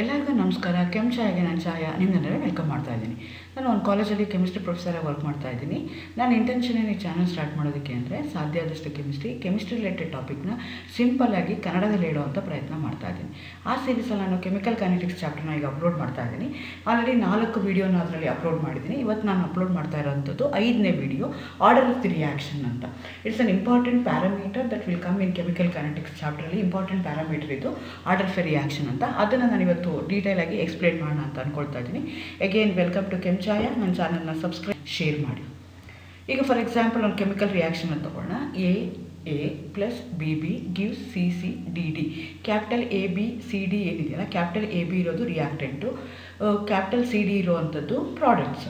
ಎಲ್ಲರಿಗೂ ನಮಸ್ಕಾರ. ಚಾಯ್ಗೆ ನಾನು ಛಾಯಾ ನಿಮ್ಮನ್ನೆಲ್ಲ ವೆಲ್ಕಮ್ ಮಾಡ್ತಾ ಇದ್ದೀನಿ. ನಾನು ಒಂದು ಕಾಲೇಜಲ್ಲಿ ಕೆಮಿಸ್ಟ್ರಿ ಪ್ರೊಫೆಸರಾಗಿ ವರ್ಕ್ ಮಾಡ್ತಾ ಇದ್ದೀನಿ. ನಾನು ಇಂಟೆನ್ಷನ್ ಈ ಚಾನಲ್ ಸ್ಟಾರ್ಟ್ ಮಾಡೋದಕ್ಕೆ ಅಂದರೆ ಸಾಧ್ಯ ಆದಷ್ಟು ಕೆಮಿಸ್ಟ್ರಿ ರಿಲೇಟೆಡ್ ಟಾಪಿಕ್ನ ಸಿಂಪಲ್ಲಾಗಿ ಕನ್ನಡದಲ್ಲಿ ಹೇಳುವಂಥ ಪ್ರಯತ್ನ ಮಾಡ್ತಾ ಇದ್ದೀನಿ. ಆ ಸೀರೀಸಲ್ಲಿ ನಾನು ಕೆಮಿಕಲ್ ಕೈನೆಟಿಕ್ಸ್ ಚಾಪ್ಟರ್ನ ಈಗ ಅಪ್ಲೋಡ್ ಮಾಡ್ತಾ ಇದ್ದೀನಿ. ಆಲ್ರೆಡಿ 4 ವೀಡಿಯೋನ ಅದರಲ್ಲಿ ಅಪ್ಲೋಡ್ ಮಾಡಿದ್ದೀನಿ. ಇವತ್ತು ನಾನು ಅಪ್ಲೋಡ್ ಮಾಡ್ತಾ ಇರೋಂಥದ್ದು 5ನೇ video, order of the reaction ಅಂತ. It's an important parameter that will come in chemical kinetics ಚಾಪ್ಟರಲ್ಲಿ. ಇಂಪಾರ್ಟೆಂಟ್ ಪ್ಯಾರಾಮೀಟರ್ ಇದು ಆರ್ಡರ್ ಆಫ್ ಎ ರಿಯಾಕ್ಷನ್ ಅಂತ. ಅದನ್ನು ನಾನು ಇವತ್ತು ಡೀಟೇಲ್ ಆಗಿ ಎಕ್ಸ್ಪ್ಲೇನ್ ಮಾಡೋಣ ಅಂತ ಅಂದ್ಕೊಳ್ತಾ ಇದ್ದೀನಿ. Again welcome to Chaya. ನನ್ನ ಚಾನಲ್ನ ಸಬ್ಸ್ಕ್ರೈಬ್, ಶೇರ್ ಮಾಡಿ. ಈಗ ಫಾರ್ ಎಕ್ಸಾಂಪಲ್ ಒಂದು ಕೆಮಿಕಲ್ ರಿಯಾಕ್ಷನ್ ಅಂತ ತಗೊಳ್ಳೋಣ. A plus B gives C D. Capital ABCD ಏನಿದೆಯಲ್ಲ, ಕ್ಯಾಪಿಟಲ್ AB ಇರೋದು ರಿಯಾಕ್ಟೆಂಟು, ಕ್ಯಾಪಿಟಲ್ CD ಇರೋವಂಥದ್ದು ಪ್ರಾಡಕ್ಟ್ಸ್.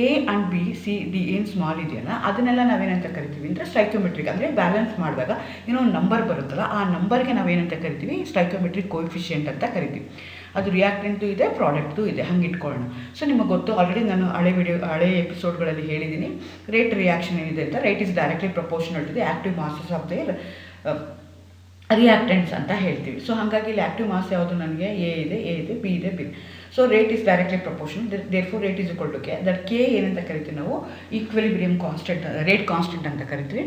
A ಆ್ಯಂಡ್ BCD ಏನು ಸ್ಮಾಲ್ ಇದೆಯಲ್ಲ ಅದನ್ನೆಲ್ಲ ನಾವೇನಂತ ಕರಿತೀವಿ ಅಂದರೆ ಸ್ಟೈಕ್ಯೋಮೆಟ್ರಿಕ್. ಅಂದರೆ ಬ್ಯಾಲೆನ್ಸ್ ಮಾಡಿದಾಗ ಏನೋ ಒಂದು ನಂಬರ್ ಬರುತ್ತಲ್ಲ, ಆ ನಂಬರ್ಗೆ ನಾವೇನಂತ ಕರಿತೀವಿ, ಸ್ಟೈಕ್ಯೋಮೆಟ್ರಿಕ್ ಕೋಎಫಿಷಿಯೆಂಟ್ ಅಂತ ಕರಿತೀವಿ. ಅದು ರಿಯಾಕ್ಟೆಂಟು ಇದೆ, ಪ್ರಾಡಕ್ಟು ಇದೆ, ಹಂಗೆ ಇಟ್ಕೊಳ್ಳೋಣ. ಸೊ ನಿಮಗೆ ಗೊತ್ತು, ಆಲ್ರೆಡಿ ನಾನು ಹಳೆ ಎಪಿಸೋಡ್ಗಳಲ್ಲಿ ಹೇಳಿದ್ದೀನಿ. ರೇಟ್ ರಿಯಾಕ್ಷನ್ ಏನಿದೆ ಅಂತ, rate is directly proportional to the active masses of their reactants ಅಂತ ಹೇಳ್ತೀವಿ. ಸೊ ಹಾಗಾಗಿ ಇಲ್ಲಿ ಆ್ಯಕ್ಟಿವ್ ಮಾಸ್ ಯಾವುದು, ನನಗೆ ಎ ಇದೆ, ಬಿ ಇದೆ. So rate is directly proportional, therefore rate is equal to k. That k ಏನಂತ ಕರಿತೀವಿ ನಾವು, ಈಕ್ವಿಲಿಬ್ರಿಯಮ್ ಕಾನ್ಸ್ಟೆಂಟ್, ರೇಟ್ ಕಾನ್ಸ್ಟೆಂಟ್ ಅಂತ ಕರಿತೀವಿ.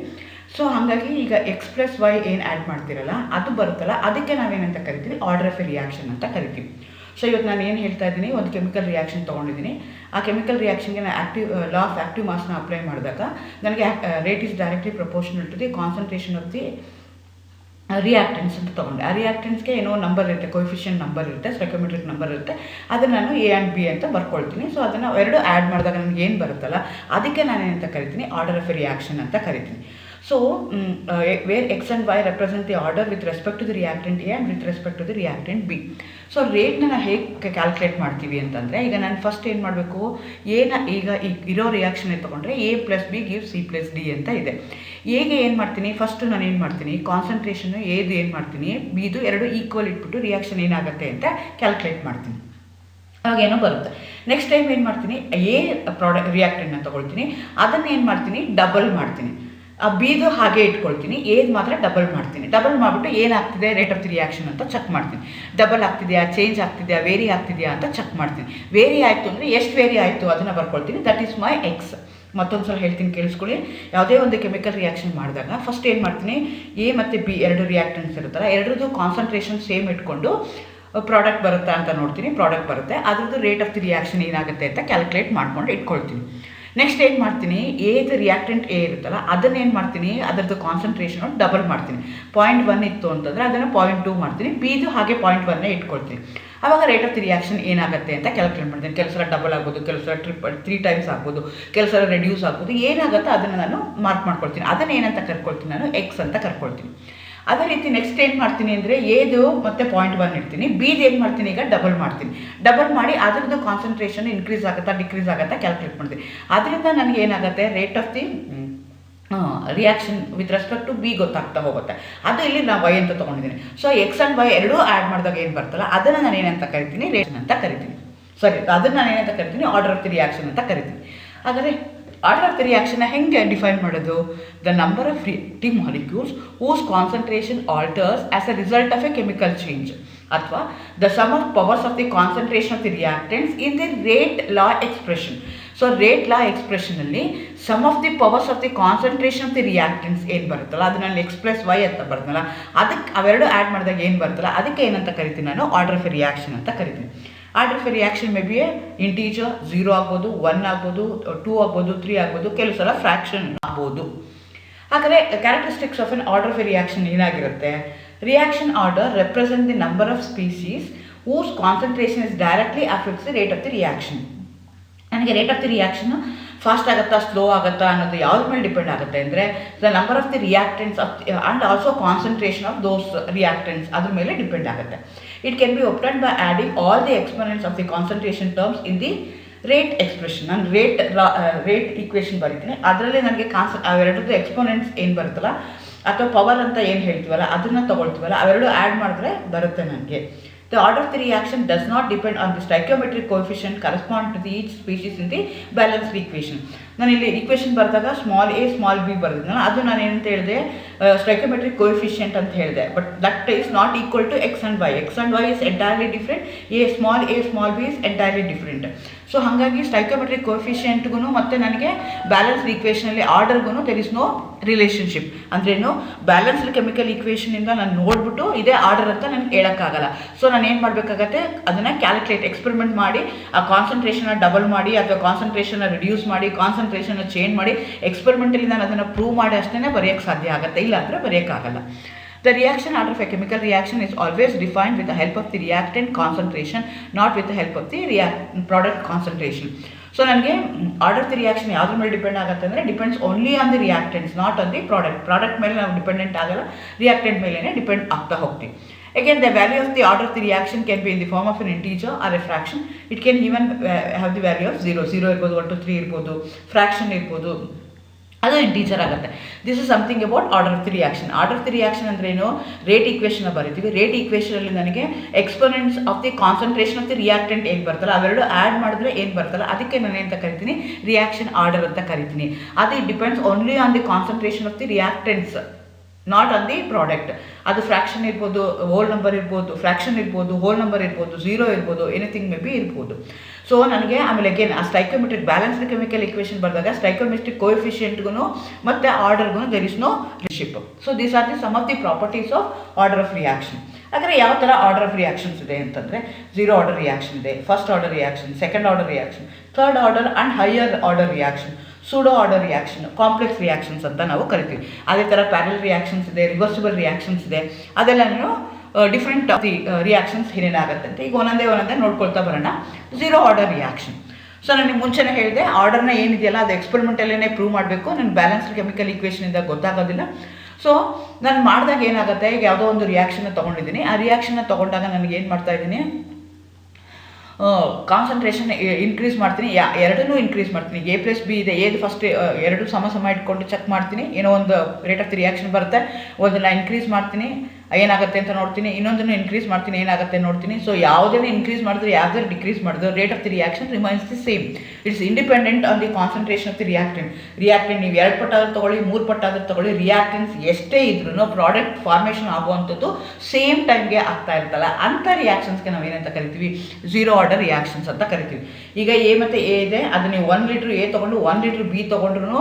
ಸೊ ಹಾಗಾಗಿ ಈಗ X+Y ಏನು ಆ್ಯಡ್ ಮಾಡ್ತಿರಲ್ಲ ಅದು ಬರುತ್ತಲ್ಲ, ಅದಕ್ಕೆ ನಾವೇನಂತ ಕರಿತೀವಿ, ಆರ್ಡರ್ ಆಫ್ ಎ ರಿಯಾಕ್ಷನ್ ಅಂತ ಕರಿತೀವಿ. ಸೊ ಇವತ್ತು ನಾನು ಏನು ಹೇಳ್ತಾ ಇದ್ದೀನಿ, ಒಂದು ಕೆಮಿಕಲ್ ರಿಯಾಕ್ಷನ್ ತೊಗೊಂಡಿದ್ದೀನಿ. ಆ ಕೆಮಿಕಲ್ ರಿಯಾಕ್ಷನ್ಗೆ ನಾನು ಲಾ ಆಫ್ ಆ್ಯಕ್ಟಿವ್ ಮಾಸ್ನ ಅಪ್ಲೈ ಮಾಡಿದಾಗ ನನಗೆ rate is directly proportional to the concentration of the reactants ಅಂತ ತೊಗೊಂಡೆ. ಆ ರಿಯಾಕ್ಟೆಂಟ್ಸ್ಗೆ ಏನೋ ನಂಬರ್ ಇರುತ್ತೆ, ಕೋಎಫಿಷಿಯೆಂಟ್ ನಂಬರ್ ಇರುತ್ತೆ, ಸ್ಟೈಕ್ಯೋಮೆಟ್ರಿಕ್ ನಂಬರ್ ಇರುತ್ತೆ. ಅದನ್ನು ನಾನು A ಆ್ಯಂಡ್ B ಅಂತ ಬರ್ಕೊಳ್ತೀನಿ. ಸೊ ಅದನ್ನು ಎರಡು ಆ್ಯಡ್ ಮಾಡಿದಾಗ ನನಗೆ ಏನು ಬರುತ್ತಲ್ಲ ಅದಕ್ಕೆ ನಾನೇನಂತ ಕರಿತೀನಿ, ಆರ್ಡರ್ ಆಫ್ ಎ ರಿಯಾಕ್ಷನ್ ಅಂತ ಕರಿತೀನಿ. So where X and Y represent the order with respect to the reactant A and with respect to the reactant B. So ರೇಟ್ನ ನಾವು ಹೇಗೆ ಕ್ಯಾಲ್ಕುಲೇಟ್ ಮಾಡ್ತೀವಿ ಅಂತಂದರೆ, ಈಗ ನಾನು ಫಸ್ಟ್ ಏನು ಮಾಡಬೇಕು, ಈಗ ಇರೋ ರಿಯಾಕ್ಷನ್ ತೊಗೊಂಡ್ರೆ A + B gives C + D ಅಂತ ಇದೆ. ಎಗೆ ಏನು ಮಾಡ್ತೀನಿ, ಫಸ್ಟು ನಾನು ಏನು ಮಾಡ್ತೀನಿ, ಕಾನ್ಸಂಟ್ರೇಷನು ಏದು ಏನು ಮಾಡ್ತೀನಿ, ಬಿದು ಎರಡು ಈಕ್ವಲ್ ಇಟ್ಬಿಟ್ಟು ರಿಯಾಕ್ಷನ್ ಏನಾಗುತ್ತೆ ಅಂತ ಕ್ಯಾಲ್ಕುಲೇಟ್ ಮಾಡ್ತೀನಿ. ಅವಾಗೇನೋ ಬರುತ್ತೆ. ನೆಕ್ಸ್ಟ್ ಟೈಮ್ ಏನು ಮಾಡ್ತೀನಿ, ರಿಯಾಕ್ಟೆಂಟ್ನ ತೊಗೊಳ್ತೀನಿ, ಅದನ್ನು ಏನು ಮಾಡ್ತೀನಿ, ಡಬಲ್ ಮಾಡ್ತೀನಿ. ಆ ಬಿದು ಹಾಗೆ ಇಟ್ಕೊಳ್ತೀನಿ, ಏದು ಮಾತ್ರ ಡಬಲ್ ಮಾಡ್ತೀನಿ. ಡಬಲ್ ಮಾಡಿಬಿಟ್ಟು ಏನಾಗ್ತಿದೆ ರೇಟ್ ಆಫ್ ದಿ ರಿಯಾಕ್ಷನ್ ಅಂತ ಚೆಕ್ ಮಾಡ್ತೀನಿ. ಡಬಲ್ ಆಗ್ತಿದೆಯಾ, ಚೇಂಜ್ ಆಗ್ತಿದೆಯಾ, ವೇರಿ ಆಗ್ತಿದೆಯಾ ಅಂತ ಚೆಕ್ ಮಾಡ್ತೀನಿ. ವೇರಿ ಆಯಿತು ಅಂದರೆ ಎಷ್ಟು ವೇರಿ ಆಯಿತು ಅದನ್ನು ಬರ್ಕೊಳ್ತೀನಿ. That is my X. ಮತ್ತೊಂದು ಸಲ ಹೇಳ್ತೀನಿ, ಕೇಳಿಸ್ಕೊಳ್ಳಿ. ಯಾವುದೇ ಒಂದು ಕೆಮಿಕಲ್ ರಿಯಾಕ್ಷನ್ ಮಾಡಿದಾಗ ಫಸ್ಟ್ ಏನು ಮಾಡ್ತೀನಿ, A ಮತ್ತು B ಎರಡು ರಿಯಾಕ್ಟೆಂಟ್ಸ್ ಇರುತ್ತಲ್ಲ, ಎರಡರದ್ದು ಕಾನ್ಸಂಟ್ರೇಷನ್ ಸೇಮ್ ಇಟ್ಕೊಂಡು ಪ್ರಾಡಕ್ಟ್ ಬರುತ್ತಾ ಅಂತ ನೋಡ್ತೀನಿ. ಪ್ರಾಡಕ್ಟ್ ಬರುತ್ತೆ, ಅದ್ರದ್ದು ರೇಟ್ ಆಫ್ ದಿ ರಿಯಾಕ್ಷನ್ ಏನಾಗುತ್ತೆ ಅಂತ ಕ್ಯಾಲ್ಕುಲೇಟ್ ಮಾಡ್ಕೊಂಡು ಇಟ್ಕೊಳ್ತೀನಿ. ನೆಕ್ಸ್ಟ್ ಏನು ಮಾಡ್ತೀನಿ, ಏದು ರಿಯಾಕ್ಟೆಂಟ್ A ಇರುತ್ತಲ್ಲ ಅದನ್ನು ಏನು ಮಾಡ್ತೀನಿ, ಅದರದ್ದು ಕಾನ್ಸಂಟ್ರೇಷನ್ ಡಬಲ್ ಮಾಡ್ತೀನಿ. 0.1 ಇತ್ತು ಅಂತಂದರೆ ಅದನ್ನು 0.2 ಮಾಡ್ತೀನಿ. ಬಿದು ಹಾಗೆ 0.1 ಇಟ್ಕೊಳ್ತೀನಿ. ಆವಾಗ ರೇಟ್ ಆಫ್ ದಿ ರಿಯಾಕ್ಷನ್ ಏನಾಗುತ್ತೆ ಅಂತ ಕ್ಯಾಲ್ಕುಲೇಟ್ ಮಾಡ್ತೀನಿ. ಕೆಲವು ಸಲ ಡಬಲ್ ಆಗ್ಬೋದು, ಕೆಲವು ಸಲ 3 ಟೈಮ್ಸ್ ಆಗ್ಬೋದು, ಕೆಲವು ಸಲ ರೆಡ್ಯೂಸ್ ಆಗ್ಬೋದು. ಏನಾಗುತ್ತೆ ಅದನ್ನು ನಾನು ಮಾರ್ಕ್ ಮಾಡ್ಕೊಳ್ತೀನಿ. ಅದನ್ನು ಏನಂತ ಕರ್ಕೊಳ್ತೀನಿ, ನಾನು X ಅಂತ ಕರ್ಕೊಳ್ತೀನಿ. ಅದೇ ರೀತಿ ನೆಕ್ಸ್ಟ್ ಏನು ಮಾಡ್ತೀನಿ ಅಂದರೆ, ಏದು ಮತ್ತು 0.1 ಇಡ್ತೀನಿ, ಬಿದು ಏನು ಮಾಡ್ತೀನಿ, ಈಗ ಡಬಲ್ ಮಾಡ್ತೀನಿ. ಡಬಲ್ ಮಾಡಿ ಅದರದ್ದು ಕಾನ್ಸಂಟ್ರೇಷನ್ ಇನ್ಕ್ರೀಸ್ ಆಗುತ್ತಾ ಡಿಕ್ರೀಸ್ ಆಗುತ್ತಾ ಕ್ಯಾಲ್ಕುಲೇಟ್ ಮಾಡ್ತೀನಿ. ಅದರಿಂದ ನನಗೆ ಏನಾಗುತ್ತೆ, rate of the reaction with respect to B ಗೊತ್ತಾಗ್ತಾ ಹೋಗುತ್ತೆ. ಅದು ಇಲ್ಲಿ ನಾವು Y ಅಂತ ತೊಗೊಂಡಿದ್ದೀನಿ. ಸೊ X ಆ್ಯಂಡ್ Y ಎರಡೂ ಆ್ಯಡ್ ಮಾಡಿದಾಗ ಏನು ಬರ್ತಲ್ಲ ಅದನ್ನು ನಾನು ಏನಂತ ಕರಿತೀನಿ, ರೇಷನ್ ಅಂತ ಕರಿತೀನಿ. ಅದನ್ನು ನಾನು ಏನಂತ ಕರಿತೀನಿ, ಆರ್ಡರ್ ಆಫ್ ದಿ ರಿಯಾಕ್ಷನ್ ಅಂತ ಕರಿತೀನಿ. ಹಾಗಾದರೆ ಆರ್ಡರ್ ಆಫ್ ದಿ ರಿಯಾಕ್ಷನ್ನ ಹೆಂಗೆ ಡಿಫೈನ್ ಮಾಡೋದು, the number of reactive molecules whose concentration alters as a result of a chemical change, ಅಥವಾ the sum of powers of the concentration of the reactants in the rate law expression. So rate law ಎಕ್ಸ್ಪ್ರೆಷನಲ್ಲಿ sum of the powers of the concentration of the reactants ಏನು ಬರುತ್ತಲ್ಲ, ಅದರಲ್ಲಿ X+Y ಅಂತ ಬರುತ್ತಲ್ಲ, ಅದಕ್ಕೆ ಅವೆರಡು add ಮಾಡಿದಾಗ ಏನು ಬರುತ್ತಲ್ಲ ಅದಕ್ಕೆ ಏನಂತ ಕರಿತೀನಿ, ನಾನು ಆರ್ಡರ್ ಆಫ್ ಎ ರಿಯಾಕ್ಷನ್ ಅಂತ ಕರಿತೀನಿ. Order of a reaction may be integer 0 ಆಗ್ಬೋದು, 1 ಆಗ್ಬೋದು, 2 ಆಗ್ಬೋದು, 3 ಆಗ್ಬೋದು, ಕೆಲವು ಸಲ ಫ್ರ್ಯಾಕ್ಷನ್ ಆಗ್ಬೋದು. ಹಾಗಾದರೆ characteristics of an order of a reaction ಏನಾಗಿರುತ್ತೆ, reaction order represent the number of species whose concentration is directly affects the rate of the reaction. ನನಗೆ rate of the reaction fast ಆಗುತ್ತಾ ಸ್ಲೋ ಆಗುತ್ತಾ ಅನ್ನೋದು ಯಾವ್ದ್ರ ಮೇಲೆ depend ಆಗುತ್ತೆ ಅಂದರೆ, the number of the reactants and also concentration of those reactants ಅದ್ರ ಮೇಲೆ ಡಿಪೆಂಡ್ ಆಗುತ್ತೆ. It can be obtained by adding all the exponents of the concentration terms in the rate expression. ನಾನು ರೇಟ್ ಈಕ್ವೇಷನ್ ಬರೀತೀನಿ, ಅದರಲ್ಲಿ ನನಗೆ ಅವೆರಡರದ್ದು exponents ಏನು ಬರುತ್ತಲ್ಲ ಅಥವಾ ಪವರ್ ಅಂತ ಏನು ಹೇಳ್ತೀವಲ್ಲ ಅದನ್ನು ತೊಗೊಳ್ತೀವಲ್ಲ, ಅವೆರಡು ಆ್ಯಡ್ ಮಾಡಿದ್ರೆ ಬರುತ್ತೆ ನನಗೆ. The order of the reaction does not depend on the stoichiometric coefficient corresponding to each species in the balanced equation. ನಾನು ಇಲ್ಲಿ ಈಕ್ವೇಷನ್ ಬರೆದಾಗ ಸ್ಮಾಲ್ ಎ ಸ್ಮಾಲ್ ಬಿ ಬರೆದಿದ್ದಲ್ಲ, ಅದು ನಾನು ಏನಂತ ಹೇಳಿದೆ, ಸ್ಟೈಕೋಮೆಟ್ರಿಕ್ ಕೋಎಫಿಷಿಯಂಟ್ ಅಂತ ಹೇಳಿದೆ. But that is not equal to X and Y. X and Y is entirely different, A small B is entirely different. So ಹಾಗಾಗಿ ಸ್ಟೈಕೋಮೆಟ್ರಿಕ್ ಕೋಎಫಿಷಿಯಂಟ್ಗೂ ಮತ್ತು ನನಗೆ ಬ್ಯಾಲೆನ್ಸ್ಡ್ ಈಕ್ವೇಷನಲ್ಲಿ ಆರ್ಡರ್ಗೂ ದೆರ್ ಇಸ್ ನೋ ರಿಲೇಷನ್ಶಿಪ್. ಅಂದ್ರೇನು, ಬ್ಯಾಲೆನ್ಸ್ಡ್ ಕೆಮಿಕಲ್ ಈಕ್ವೇಷನಿಂದ ನಾನು ನೋಡ್ಬಿಟ್ಟು ಇದೇ ಆರ್ಡರ್ ಅಂತ ನನಗೆ ಹೇಳೋಕ್ಕಾಗಲ್ಲ. ಸೊ ನಾನು ಏನು ಮಾಡಬೇಕಾಗತ್ತೆ, ಅದನ್ನು ಕ್ಯಾಲ್ಕುಲೇಟ್ ಎಕ್ಸ್ಪೆರಿಮೆಂಟ್ ಮಾಡಿ ಆ ಕಾನ್ಸಂಟ್ರೇಷನ್ನ ಡಬಲ್ ಮಾಡಿ ಅಥವಾ ಕಾನ್ಸಂಟ್ರೇಷನ್ನ ರಿಡ್ಯೂಸ್ ಮಾಡಿ ಕಾನ್ಸಂಟ್ರೇಷನ್ನ ಚೇಂಜ್ ಮಾಡಿ ಎಕ್ಸ್ಪೆರಿಮೆಂಟಲ್ಲಿ ನಾನು ಅದನ್ನು ಪ್ರೂವ್ ಮಾಡಿ ಅಷ್ಟೇ ಬರೆಯೋಕ್ಕೆ ಸಾಧ್ಯ ಆಗುತ್ತೆ, ಇಲ್ಲ ಅಂದರೆ ಬರೆಯೋಕ್ಕಾಗಲ್ಲ. The reaction order of a chemical reaction is always defined with the help of the reactant concentration, not with the help of the product concentration. So ನನಗೆ ಆರ್ಡರ್ ಆಫ್ ದಿ ರಿಯಾಕ್ಷನ್ ಯಾವುದ್ರ ಮೇಲೆ depend ಆಗುತ್ತೆ ಅಂದರೆ depends only on the reactants, not on the product ಮೇಲೆ ನಾವು dependent ಆಗಲ್ಲ, reactant ಮೇಲೇ depend ಆಗ್ತಾ ಹೋಗ್ತೀವಿ. Again, the value of the order of the reaction can be in the form of an integer or a fraction. It can even have the value of 0 ಇರ್ಬೋದು, 1 to 3 ಇರ್ಬೋದು, fraction ಇರ್ಬೋದು, ಅದು integer ಆಗುತ್ತೆ. This is something about order of the reaction. Order of the reaction ಅಂದ್ರೆ ಏನು, rate equation ಬರೀತೀವಿ. Rate ಈಕ್ವೇಷನಲ್ಲಿ ನನಗೆ exponents of the concentration of the reactant ಏನು ಬರ್ತಲ್ಲ ಅವೆರಡು ಆ್ಯಡ್ ಮಾಡಿದ್ರೆ ಏನು ಬರ್ತಲ್ಲ ಅದಕ್ಕೆ ನಾನು ಅಂತ ಕರಿತೀನಿ ರಿಯಾಕ್ಷನ್ ಆರ್ಡರ್ ಅಂತ ಕರಿತೀನಿ. ಅದು depends only on the concentration of the reactants, not on the product. ಅದು ಫ್ರಾಕ್ಷನ್ ಇರ್ಬೋದು, ಹೋಲ್ ನಂಬರ್ ಇರ್ಬೋದು, ಫ್ರಾಕ್ಷನ್ ಇರ್ಬೋದು, ಹೋಲ್ ನಂಬರ್ ಇರ್ಬೋದು, 0 ಇರ್ಬೋದು, ಎನಿಥಿಂಗ್ ಮೇ ಬಿ ಇರ್ಬೋದು. ಸೊ ನನಗೆ ಆಮೇಲೆ ಅಗೇನ್ ಆ ಸ್ಟೈಕೋಮೆಟ್ರಿಕ್ ಬ್ಯಾಲೆನ್ಸ್ಡ್ ಕೆಮಿಕಲ್ ಇಕ್ವೇಷನ್ ಬರೆದಾಗ ಸ್ಟೈಕೋಮೆಟ್ರಿಕ್ ಕೋಎಫಿಷಿಯಂಟ್ಗೂ ಮತ್ತು ಆರ್ಡರ್ಗೂ there is no relationship. So these are the some of the properties of order of reaction. ಹಾಗಾದರೆ ಯಾವ ಥರ ಆರ್ಡರ್ ಆಫ್ ರಿಯಾಕ್ಷನ್ಸ್ ಇದೆ ಅಂತಂದರೆ, 0 ಆರ್ಡರ್ ರಿಯಾಕ್ಷನ್ ಇದೆ, first order reaction, second order reaction, third order and higher order reaction, pseudo order reaction, complex reactions ಅಂತ ನಾವು ಕರಿತೀವಿ. ಅದೇ ಥರ ಪ್ಯಾರಲಲ್ ರಿಯಾಕ್ಷನ್ಸ್ ಇದೆ, ರಿವರ್ಸಿಬಲ್ ರಿಯಾಕ್ಷನ್ಸ್ ಇದೆ. ಅದೆಲ್ಲನೂ ಡಿಫ್ರೆಂಟ್ ಆಫ್ ದಿ ರಿಯಾಕ್ಷನ್ಸ್ ಏನೇನಾಗುತ್ತೆ ಅಂತ ಈಗ ಒಂದೊಂದೇ ನೋಡ್ಕೊಳ್ತಾ ಬರೋಣ. 0 ಆರ್ಡರ್ ರಿಯಾಕ್ಷನ್. ಸೊ ನನಗೆ ಮುಂಚೆನೇ ಹೇಳಿದೆ, ಆರ್ಡರ್ನ ಏನಿದೆಯಲ್ಲ ಅದು ಎಕ್ಸ್ಪೆರಿಮೆಂಟಲ್ಲೇ ಪ್ರೂವ್ ಮಾಡಬೇಕು, ನನ್ನ ಬ್ಯಾಲೆನ್ಸ್ಡ್ ಕೆಮಿಕಲ್ ಈಕ್ವೇಷನಿಂದ ಗೊತ್ತಾಗೋದಿಲ್ಲ. ಸೊ ನಾನು ಮಾಡಿದಾಗ ಏನಾಗುತ್ತೆ, ಈಗ ಯಾವುದೋ ಒಂದು ರಿಯಾಕ್ಷನ್ನ ತೊಗೊಂಡಿದ್ದೀನಿ, ಆ ರಿಯಾಕ್ಷನ್ನ ತೊಗೊಂಡಾಗ ನನಗೆ ಏನು ಮಾಡ್ತಾ ಇದ್ದೀನಿ, ಕಾನ್ಸಂಟ್ರೇಷನ್ ಇನ್ಕ್ರೀಸ್ ಮಾಡ್ತೀನಿ, ಎರಡನ್ನೂ ಇನ್ಕ್ರೀಸ್ ಮಾಡ್ತೀನಿ. ಎ ಪ್ಲಸ್ ಬಿ ಇದೆ, ಎದು ಫಸ್ಟ್ ಎರಡು ಸಮ ಇಟ್ಕೊಂಡು ಚೆಕ್ ಮಾಡ್ತೀನಿ, ಏನೋ ಒಂದು ರೇಟ್ ಆಫ್ ದಿ ರಿಯಾಕ್ಷನ್ ಬರುತ್ತೆ, ಒಂದನ್ನು ಇನ್ಕ್ರೀಸ್ ಮಾಡ್ತೀನಿ ಏನಾಗುತ್ತೆ ಅಂತ ನೋಡ್ತೀನಿ, ಇನ್ನೊಂದನ್ನು ಇನ್ಕ್ರೀಸ್ ಮಾಡ್ತೀನಿ ಏನಾಗುತ್ತೆ ನೋಡ್ತೀನಿ. ಸೊ ಯಾವುದನ್ನು ಇನ್ಕ್ರೀಸ್ ಮಾಡಿದ್ರೆ ಯಾವುದಾದ್ರು ಡಿಕ್ರೀಸ್ ಮಾಡಿದ್ರೆ rate of the reaction remains the same. It's independent on the concentration of the reactant. ನೀವು 2 ಪಟ್ಟಾದ್ರೂ ತೊಗೊಳ್ಳಿ, 3 ಪಟ್ಟಾದ್ರೂ ತೊಗೊಳ್ಳಿ, ರಿಯಾಕ್ಟೆನ್ಸ್ ಎಷ್ಟೇ ಇದ್ರೂ ಪ್ರಾಡಕ್ಟ್ ಫಾರ್ಮೇಷನ್ ಆಗುವಂಥದ್ದು ಸೇಮ್ ಟೈಮ್ಗೆ ಆಗ್ತಾ ಇರ್ತಲ್ಲ, ಅಂಥ ರಿಯಾಕ್ಷನ್ಸ್ಗೆ ನಾವು ಏನಂತ ಕರಿತೀವಿ, 0 ಆರ್ಡರ್ ರಿಯಾಕ್ಷನ್ಸ್ ಅಂತ ಕರಿತೀವಿ. ಈಗ ಎ ಮತ್ತು ಎ ಇದೆ, ಅದು ನೀವು 1 ಲೀಟ್ರ್ ಎ ತೊಗೊಂಡು 1 ಲೀಟ್ರ್ ಬಿ ತೊಗೊಂಡ್ರು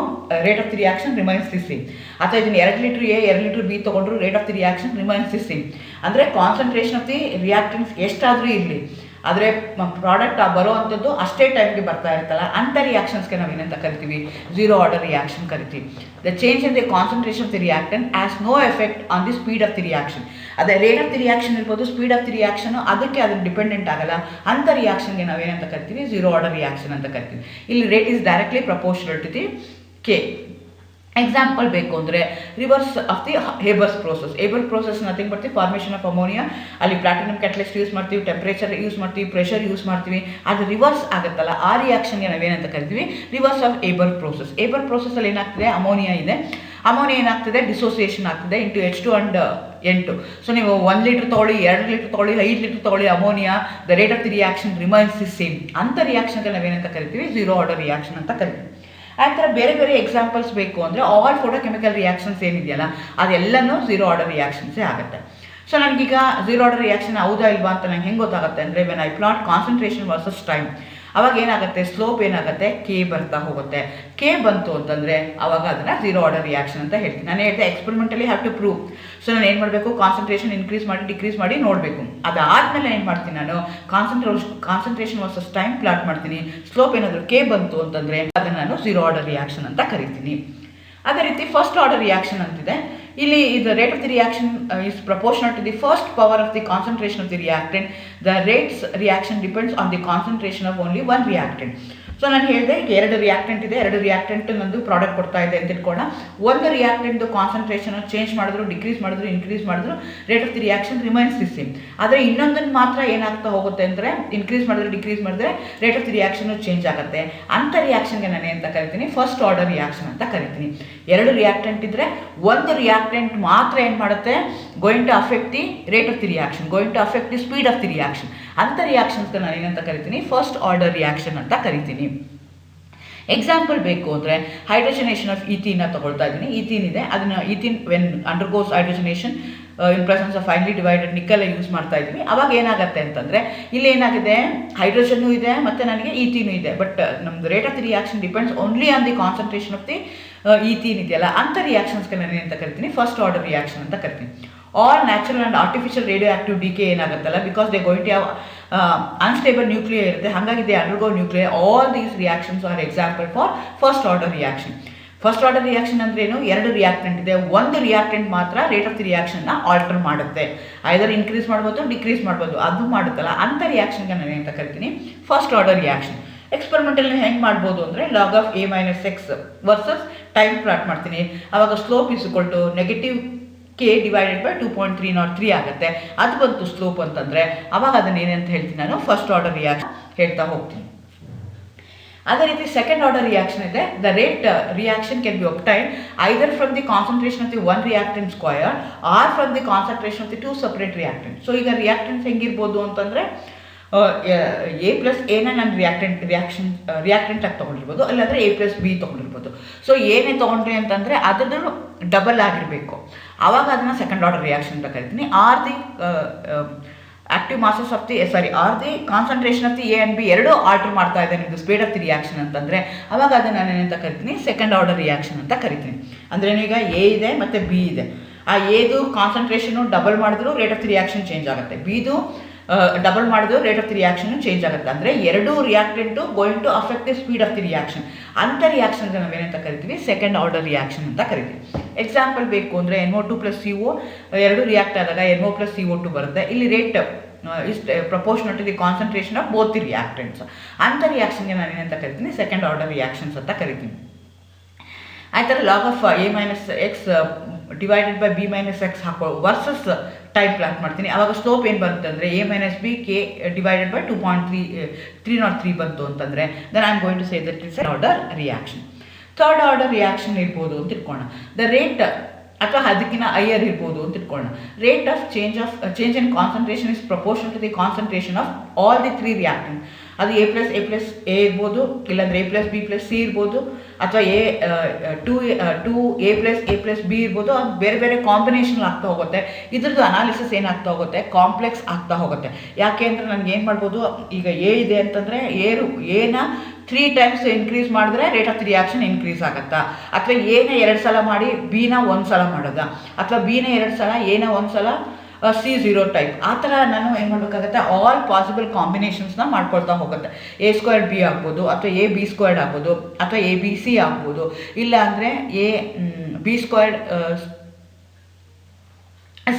rate of the reaction remains the same. ಅಥವಾ ಇದನ್ನು 2 ಲೀಟ್ರ್ ಎ 2 ಲೀಟ್ರ್ ಬಿ ತೊಗೊಂಡ್ರು rate of the reaction remains the same. ಅಂದರೆ ಕಾನ್ಸಂಟ್ರೇಷನ್ ಆಫ್ ದಿ ರಿಯಾಕ್ಟೆನ್ಸ್ ಎಷ್ಟಾದರೂ ಇರಲಿ, ಆದರೆ ಪ್ರಾಡಕ್ಟ್ ಬರೋ ಅಂಥದ್ದು ಅಷ್ಟೇ ಟೈಮ್ಗೆ ಬರ್ತಾ ಇರ್ತಲ್ಲ, ಅಂಥ ರಿಯಾಕ್ಷನ್ಸ್ಗೆ ನಾವು ಏನಂತ ಕರಿತೀವಿ, 0 ಆರ್ಡರ್ ರಿಯಾಕ್ಷನ್ ಕರಿತೀವಿ. The change in the concentration of the reactant has no effect on the speed of the reaction. ಅದೇ ರೇಟ್ ಆಫ್ ದಿ ರಿಯಾಕ್ಷನ್ ಇರ್ಬೋದು, ಸ್ಪೀಡ್ ಆಫ್ ದಿ ರಿಯಾಕ್ಷನ್ ಅದಕ್ಕೆ ಅದನ್ನು ಡಿಪೆಂಡೆಂಟ್ ಆಗಲ್ಲ, ಅಂಥ ರಿಯಾಕ್ಷನ್ಗೆ ನಾವು ಏನಂತ ಕರಿತೀವಿ, 0 ಆರ್ಡರ್ ರಿಯಾಕ್ಷನ್ ಅಂತ ಕರಿತೀವಿ. ಇಲ್ಲಿ rate is directly proportional to the K. Example ಬೇಕು ಅಂದರೆ reverse of the Haber's process. Haber process nothing but the formation of ammonia. ಅಲ್ಲಿ ಪ್ಲಾಟಿನಮ್ ಕ್ಯಾಟಲಿಸ್ಟ್ ಯೂಸ್ ಮಾಡ್ತೀವಿ, ಟೆಂಪ್ರೇಚರ್ ಯೂಸ್ ಮಾಡ್ತೀವಿ, ಪ್ರೆಷರ್ ಯೂಸ್ ಮಾಡ್ತೀವಿ, ಅದು ರಿವರ್ಸ್ ಆಗುತ್ತಲ್ಲ, ಆ ರಿಯಾಕ್ಷನ್ಗೆ ನಾವೇನಂತ ಕರಿತೀವಿ, reverse of Haber process. Haber ಪ್ರೋಸೆಸ್ಸಲ್ಲಿ ಏನಾಗ್ತಿದೆ, ಅಮೋನಿಯಾ ಇದೆ, ಅಮೋನಿಯಾ ಏನಾಗ್ತಿದೆ, ಡಿಸೋಸಿಯೇಷನ್ ಆಗ್ತಿದೆ into H2 and N2. So ನೀವು 1 ಲೀಟ್ರ್ ತೊಗೊಳ್ಳಿ, 2 ಲೀಟ್ರ್ ತೊಗೊಳ್ಳಿ, 5 ಲೀಟ್ರ್ ತೊಗೊಳ್ಳಿ, ammonia the rate of the reaction remains the same. ಅಂಥ ರಿಯಾಕ್ಷನ್ಗೆ ನಾವೇನಂತ ಕರಿತೀವಿ, 0 ಆರ್ಡರ್ ರಿಯಾಕ್ಷನ್ ಅಂತ ಕರಿತೀವಿ. ಆ ಥರ ಬೇರೆ ಬೇರೆ ಎಕ್ಸಾಂಪಲ್ಸ್ ಬೇಕು ಅಂದರೆ ಆಲ್ ಫೋಟೋಕೆಮಿಕಲ್ ರಿಯಾಕ್ಷನ್ಸ್ ಏನಿದೆಯಲ್ಲ ಅದೆಲ್ಲನೂ 0 ಆರ್ಡರ್ ರಿಯಾಕ್ಷನ್ಸೇ ಆಗುತ್ತೆ. ಸೊ ನನಗೀಗ 0 ಆರ್ಡರ್ ರಿಯಾಕ್ಷನ್ ಹೌದಾ ಇಲ್ವಾ ಅಂತ ನಂಗೆ ಹೆಂಗೆ ಗೊತ್ತಾಗುತ್ತೆ ಅಂದರೆ, when I plot concentration versus time, ಅವಾಗ ಏನಾಗುತ್ತೆ, ಸ್ಲೋಪ್ ಏನಾಗುತ್ತೆ, ಕೆ ಬರ್ತಾ ಹೋಗುತ್ತೆ. ಕೆ ಬಂತು ಅಂತಂದರೆ ಅವಾಗ ಅದನ್ನು 0 ಆರ್ಡರ್ ರಿಯಾಕ್ಷನ್ ಅಂತ ಹೇಳ್ತೀನಿ. ನಾನು ಹೇಳಿದೆ ಎಕ್ಸ್ಪೆರಿಮೆಂಟಲಿ ಹ್ಯಾವ್ ಟು ಪ್ರೂವ್. ಸೊ ನಾನು ಏನು ಮಾಡಬೇಕು, ಕಾನ್ಸಂಟ್ರೇಷನ್ ಇನ್ಕ್ರೀಸ್ ಮಾಡಿ ಡಿಕ್ರೀಸ್ ಮಾಡಿ ನೋಡಬೇಕು. ಅದಾದಮೇಲೆ ಏನು ಮಾಡ್ತೀನಿ, ನಾನು ಕಾನ್ಸಂಟ್ರೇಷನ್ ವರ್ಸಸ್ ಟೈಮ್ ಪ್ಲಾಟ್ ಮಾಡ್ತೀನಿ. ಸ್ಲೋಪ್ ಏನಾದರೂ ಕೆ ಬಂತು ಅಂತಂದರೆ ಅದನ್ನು ನಾನು 0 ಆರ್ಡರ್ ರಿಯಾಕ್ಷನ್ ಅಂತ ಕರಿತೀನಿ. ಅದೇ ರೀತಿ ಫಸ್ಟ್ ಆರ್ಡರ್ ರಿಯಾಕ್ಷನ್ ಅಂತಿದೆ. ಇಲ್ಲಿ ಇದು rate of the reaction is proportional to the first power of the concentration of the reactant. The rates reaction depends on the concentration of only 1 reactant. So ನಾನು ಹೇಳಿದೆ ಈಗ 2 ರಿಯಾಕ್ಟೆಂಟ್ ಇದೆ, 2 reactant ನಂದು product ಕೊಡ್ತಾ ಇದೆ ಅಂತ ಇಟ್ಕೊಳ್ಳೋಣ. ಒಂದು ರಿಯಾಕ್ಟೆಂಟ್ದು ಕಾನ್ಸಂಟ್ರೇಷನ್ ಚೇಂಜ್ ಮಾಡಿದ್ರು, ಡಿಕ್ರೀಸ್ ಮಾಡಿದ್ರು, ಇನ್ಕ್ರೀಸ್ ಮಾಡಿದ್ರು, rate of the reaction remains the same. ಆದರೆ ಇನ್ನೊಂದನ್ನು ಮಾತ್ರ ಏನಾಗ್ತಾ ಹೋಗುತ್ತೆ ಅಂದರೆ, ಇನ್ಕ್ರೀಸ್ ಮಾಡಿದ್ರೆ ಡಿಕ್ರೀಸ್ ಮಾಡಿದ್ರೆ rate of the reaction change ಆಗುತ್ತೆ. ಅಂಥ ರಿಯಾಕ್ಷನ್ಗೆ ನಾನು ಅಂತ ಕರಿತೀನಿ, ಫಸ್ಟ್ ಆರ್ಡರ್ ರಿಯಾಕ್ಷನ್ ಅಂತ ಕರಿತೀನಿ. 2 ರಿಯಾಕ್ಟೆಂಟ್ ಇದ್ದರೆ ಒಂದು ರಿಯಾಕ್ಟೆಂಟ್ ಮಾತ್ರ ಏನು ಮಾಡುತ್ತೆ, going to affect the rate of the reaction, going to affect the speed of the reaction. ಅಂಥ ರಿಯಾಕ್ಷನ್ಸ್ಗೆ ನಾನು ಏನಂತ ಕರಿತೀನಿ, ಫಸ್ಟ್ ಆರ್ಡರ್ ರಿಯಾಕ್ಷನ್ ಅಂತ ಕರಿತೀನಿ. ಎಕ್ಸಾಂಪಲ್ ಬೇಕು ಅಂದರೆ ಹೈಡ್ರೋಜನೇಷನ್ ಆಫ್ ಈಥೀನ್ ತಗೊಳ್ತಾ ಇದ್ದೀನಿ. ಈಥೀನ್ ಇದೆ, ಅದನ್ನು ethene when undergoes hydrogenation in presence of finely divided nickel use ಮಾಡ್ತಾ ಇದ್ವಿ. ಅವಾಗ ಏನಾಗುತ್ತೆ ಅಂತಂದರೆ ಇಲ್ಲಿ ಏನಾಗಿದೆ, ಹೈಡ್ರೋಜನ್ನು ಇದೆ ಮತ್ತು ನನಗೆ ಈಥೀನು ಇದೆ. ಬಟ್ ನಮ್ಮದು rate of the reaction depends only on the concentration of the ethene ಇದೆಯಲ್ಲ, ಅಂಥ ರಿಯಾಕ್ಷನ್ಸ್ಗೆ ನಾನು ಏನಂತ ಕರಿತೀನಿ, ಫಸ್ಟ್ ಆರ್ಡರ್ ರಿಯಾಕ್ಷನ್ ಅಂತ ಕರಿತೀನಿ. All natural and artificial radioactive decay ಏನಾಗುತ್ತಲ್ಲ, because they going to have unstable nuclear ಇರುತ್ತೆ, ಹಾಗಾಗಿ they undergo nuclear. All these reactions are example for first order reaction. First order reaction ಅಂದ್ರೇನು, ಎರಡು reactant ಇದೆ, ಒಂದು reactant ಮಾತ್ರ rate of the ರಿಯಾಕ್ಷನ್ನ alter ಮಾಡುತ್ತೆ, ಐದರ್ ಇನ್ಕ್ರೀಸ್ ಮಾಡ್ಬೋದು ಡಿಕ್ರೀಸ್ ಮಾಡ್ಬೋದು, ಅದು ಮಾಡುತ್ತಲ್ಲ ಅಂಥ ರಿಯಾಕ್ಷನ್ಗೆ ನಾನು ಅಂತ ಕರಿತೀನಿ ಫಸ್ಟ್ ಆರ್ಡರ್ ರಿಯಾಕ್ಷನ್. ಎಕ್ಸ್ಪೆರಿಮೆಂಟಲ್ ಹೆಂಗೆ ಮಾಡ್ಬೋದು ಅಂದರೆ log of a - x versus time plot ಮಾಡ್ತೀನಿ. ಆವಾಗ slope is equal to negative k divided by 2.303 ಆಗುತ್ತೆ. ಅದು ಬಂತು ಸ್ಲೋಪ್ ಅಂತಂದರೆ ಅವಾಗ ಅದನ್ನು ಏನಂತ ಹೇಳ್ತೀನಿ ನಾನು, ಫಸ್ಟ್ ಆರ್ಡರ್ ರಿಯಾಕ್ಷನ್ ಹೇಳ್ತಾ ಹೋಗ್ತೀನಿ. ಅದೇ ರೀತಿ ಸೆಕೆಂಡ್ ಆರ್ಡರ್ ರಿಯಾಕ್ಷನ್ ಇದೆ. The rate reaction can B obtain either from the concentration of the one reactant square are from the concentration of the two separate reactant. So ಈಗ reactants ಹೆಂಗಿರ್ಬೋದು ಅಂತಂದರೆ A+A ನಾನು reactant ಆಗಿ ತೊಗೊಂಡಿರ್ಬೋದು, ಇಲ್ಲಾಂದರೆ A+B ತೊಗೊಂಡಿರ್ಬೋದು. So ಏನೇ ತೊಗೊಂಡ್ರಿ ಅಂತಂದರೆ ಅದನ್ನು ಡಬಲ್ ಆಗಿರಬೇಕು, ಆವಾಗ ಅದನ್ನು ಸೆಕೆಂಡ್ ಆರ್ಡರ್ ರಿಯಾಕ್ಷನ್ ಅಂತ ಕರಿತೀನಿ. Are the active masses of the are the concentration of the A and B ಎರಡೂ ಆಲ್ಟರ್ ಮಾಡ್ತಾ ಇದೆ ನಿಮ್ಮದು ಸ್ಪೀಡ್ ಆಫ್ ದಿ ರಿಯಾಕ್ಷನ್ ಅಂತಂದರೆ ಅವಾಗ ಅದನ್ನು ನಾನು ಏನಂತ ಕರಿತೀನಿ, ಸೆಕೆಂಡ್ ಆರ್ಡರ್ ರಿಯಾಕ್ಷನ್ ಅಂತ ಕರಿತೀನಿ. ಅಂದರೆ ಈಗ A ಇದೆ ಮತ್ತು B ಇದೆ, ಆ ಎದು ಕಾನ್ಸಂಟ್ರೇಷನು ಡಬಲ್ ಮಾಡಿದ್ರು rate of the reaction change ಆಗುತ್ತೆ, ಬಿದು ಡಬಲ್ ಮಾಡಿದ್ರು rate of the reaction change ಆಗುತ್ತೆ. ಅಂದರೆ ಎರಡೂ reactant going to affect the speed of the reaction. ಅಂಥ ರಿಯಾಕ್ಷನ್ಗೆ ನಾವೇನಂತ ಕರಿತೀವಿ, ಸೆಕೆಂಡ್ ಆರ್ಡರ್ ರಿಯಾಕ್ಷನ್ ಅಂತ ಕರಿತೀವಿ. ಎಕ್ಸಾಂಪಲ್ ಬೇಕು ಅಂದರೆ NO2 + CO ಎರಡು ರಿಯಾಕ್ಟ್ ಆದಾಗ NO + CO2 ಬರುತ್ತೆ. ಇಲ್ಲಿ rate is proportional to the concentration of both the reactants. ಅಂಥ ರಿಯಾಕ್ಷನ್ಗೆ ನಾನು ಏನಂತ ಕರಿತೀನಿ, ಸೆಕೆಂಡ್ ಆರ್ಡರ್ ರಿಯಾಕ್ಷನ್ಸ್ ಅಂತ ಕರಿತೀನಿ. ಆಯ್ತರ log of a - x divided by b - x ಹಾಕೋ ವರ್ಸಸ್ ಟೈಮ್ ಪ್ಲಾಟ್ ಮಾಡ್ತೀನಿ. ಆವಾಗ ಸ್ಲೋಪ್ ಏನು ಬರುತ್ತೆ ಅಂದರೆ a - b k divided by 2.303 ಬಂತು ಅಂತಂದರೆ then I am going to say that is order reaction. Third order reaction ಇರ್ಬೋದು ಅಂತ ಇಟ್ಕೊಳ್ಳೋಣ. ದ ರೇಟ್ ಅಥವಾ ಅದಕ್ಕಿಂತ ಹೈಯರ್ ಇರ್ಬೋದು ಅಂತ ಇಟ್ಕೊಳ್ಳೋಣ. Rate of change in concentration is proportion to the concentration of all the three reactant. ಅದು A+A ಇರ್ಬೋದು, ಇಲ್ಲಾಂದರೆ A+B+C ಇರ್ಬೋದು, ಅಥವಾ A+A+B ಇರ್ಬೋದು. ಅದು ಬೇರೆ ಬೇರೆ ಕಾಂಬಿನೇಷನ್ ಆಗ್ತಾ ಹೋಗುತ್ತೆ. ಇದ್ರದ್ದು ಅನಾಲಿಸಿಸ್ ಏನಾಗ್ತಾ ಹೋಗುತ್ತೆ, ಕಾಂಪ್ಲೆಕ್ಸ್ ಆಗ್ತಾ ಹೋಗುತ್ತೆ. ಯಾಕೆ ಅಂದರೆ ನನಗೆ ಏನು ಮಾಡ್ಬೋದು, ಈಗ A ಇದೆ ಅಂತಂದರೆ ಏನ 3 ಟೈಮ್ಸ್ ಇನ್ಕ್ರೀಸ್ ಮಾಡಿದ್ರೆ rate of the reaction increase ಆಗುತ್ತಾ, ಅಥವಾ ಎನ 2 ಸಲ ಮಾಡಿ ಬಿನ 1 ಸಲ ಮಾಡೋದಾ, ಅಥವಾ ಬಿನ 2 ಸಲ ಎನ 1 ಸಲ C0 ಟೈಪ್. ಆ ಥರ ನಾನು ಏನು ಮಾಡಬೇಕಾಗತ್ತೆ, ಆಲ್ ಪಾಸಿಬಲ್ ಕಾಂಬಿನೇಷನ್ಸ್ನ ಮಾಡ್ಕೊಳ್ತಾ ಹೋಗುತ್ತೆ. A² B ಆಗ್ಬೋದು, ಅಥವಾ AB² ಆಗ್ಬೋದು, ಅಥವಾ ABC ಆಗ್ಬೋದು, ಇಲ್ಲ ಅಂದರೆ AB²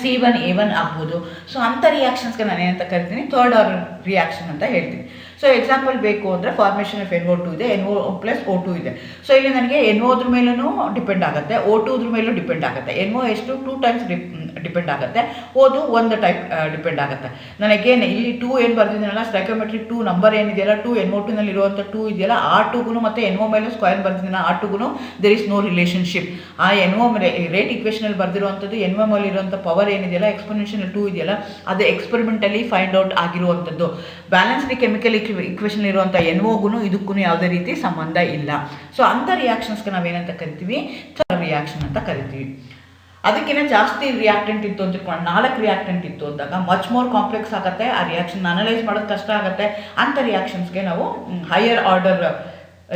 C1 A1 ಆಗ್ಬೋದು. ಸೊ ಅಂಥ ರಿಯಾಕ್ಷನ್ಸ್ಗೆ ನಾನು ಏನಂತ ಕರಿತೀನಿ, ಥರ್ಡ್ ಆರ್ಡರ್ ರಿಯಾಕ್ಷನ್ ಅಂತ ಹೇಳ್ತೀನಿ. ಸೊ ಎಕ್ಸಾಂಪಲ್ ಬೇಕು ಅಂದರೆ ಫಾರ್ಮೇಷನ್ ಆಫ್ NO2 ಇದೆ, NO + O2 ಇದೆ. ಸೊ ಇಲ್ಲಿ ನನಗೆ NO ಅದ್ರ ಮೇಲೂ ಡಿಪೆಂಡ್ ಆಗುತ್ತೆ, O2 ಅದ್ರ ಮೇಲೂ ಡಿಪೆಂಡ್ ಆಗುತ್ತೆ. NO ಎಷ್ಟು 2 ಟೈಮ್ಸ್ ಡಿಪೆಂಡ್ ಆಗುತ್ತೆ, ಓದು 1 ಟೈಪ್ ಡಿಪೆಂಡ್ ಆಗುತ್ತೆ. ನನಗೇನು ಇಲ್ಲಿ 2 ಏನು ಬರ್ತಿದ್ದೀನಲ್ಲ, ಸ್ಟೈಕೋಮೆಟ್ರಿಕ್ 2 ನಂಬರ್ ಏನಿದೆಯಲ್ಲ, 2 NO2 ಇರುವಂಥ 2 ಇದೆಯಲ್ಲ, ಆ 2ಗೂ ಮತ್ತು NO ಮೇಲೆ ಸ್ಕ್ವೇರ್ ಬರ್ತಿದ್ದೀನ ಆ 2ಗೂ ದೇರ್ ಇಸ್ ನೋ ರಿಲೇಷನ್ಶಿಪ್. ಆ NO ರೇಟ್ ಇಕ್ವೇಷನಲ್ಲಿ ಬರ್ದಿರುವಂಥದ್ದು NO ಮೇಲೆ ಇರುವಂಥ ಪವರ್ ಏನಿದೆಯಲ್ಲ, ಎಕ್ಸ್ಪೋನೆನ್ಷಿಯಲ್ 2 ಇದೆಯಲ್ಲ, ಅದು ಎಕ್ಸ್ಪೆರಿಮೆಂಟಲಿ ಫೈಂಡ್ ಔಟ್ ಆಗಿರುವಂಥದ್ದು. ಬ್ಯಾಲೆನ್ಸ್ಡ್ ಕೆಮಿಕಲ್ ಇಕ್ವೇಷನ್ ಇರುವಂಥ NOಗೂ ಇದಕ್ಕೂ ಯಾವುದೇ ರೀತಿ ಸಂಬಂಧ ಇಲ್ಲ. ಸೊ ಅಂಥ ರಿಯಾಕ್ಷನ್ಸ್ಗೆ ನಾವೇನಂತ ಕರಿತೀವಿ, ಥರ್ಡ್ ರಿಯಾಕ್ಷನ್ ಅಂತ ಕರಿತೀವಿ. ಅದಕ್ಕಿಂತ ಜಾಸ್ತಿ ರಿಯಾಕ್ಟೆಂಟ್ ಇತ್ತು ಅಂತ ಇಟ್ಕೊಂಡು 4 ರಿಯಾಕ್ಟೆಂಟ್ ಇತ್ತು ಅಂದಾಗ ಮಚ್ ಮೋರ್ ಕಾಂಪ್ಲೆಕ್ಸ್ ಆಗುತ್ತೆ, ಆ ರಿಯಾಕ್ಷನ್ ಅನಲೈಸ್ ಮಾಡೋದು ಕಷ್ಟ ಆಗುತ್ತೆ. ಅಂಥ ರಿಯಾಕ್ಷನ್ಸ್ಗೆ ನಾವು ಹೈಯರ್ ಆರ್ಡರ್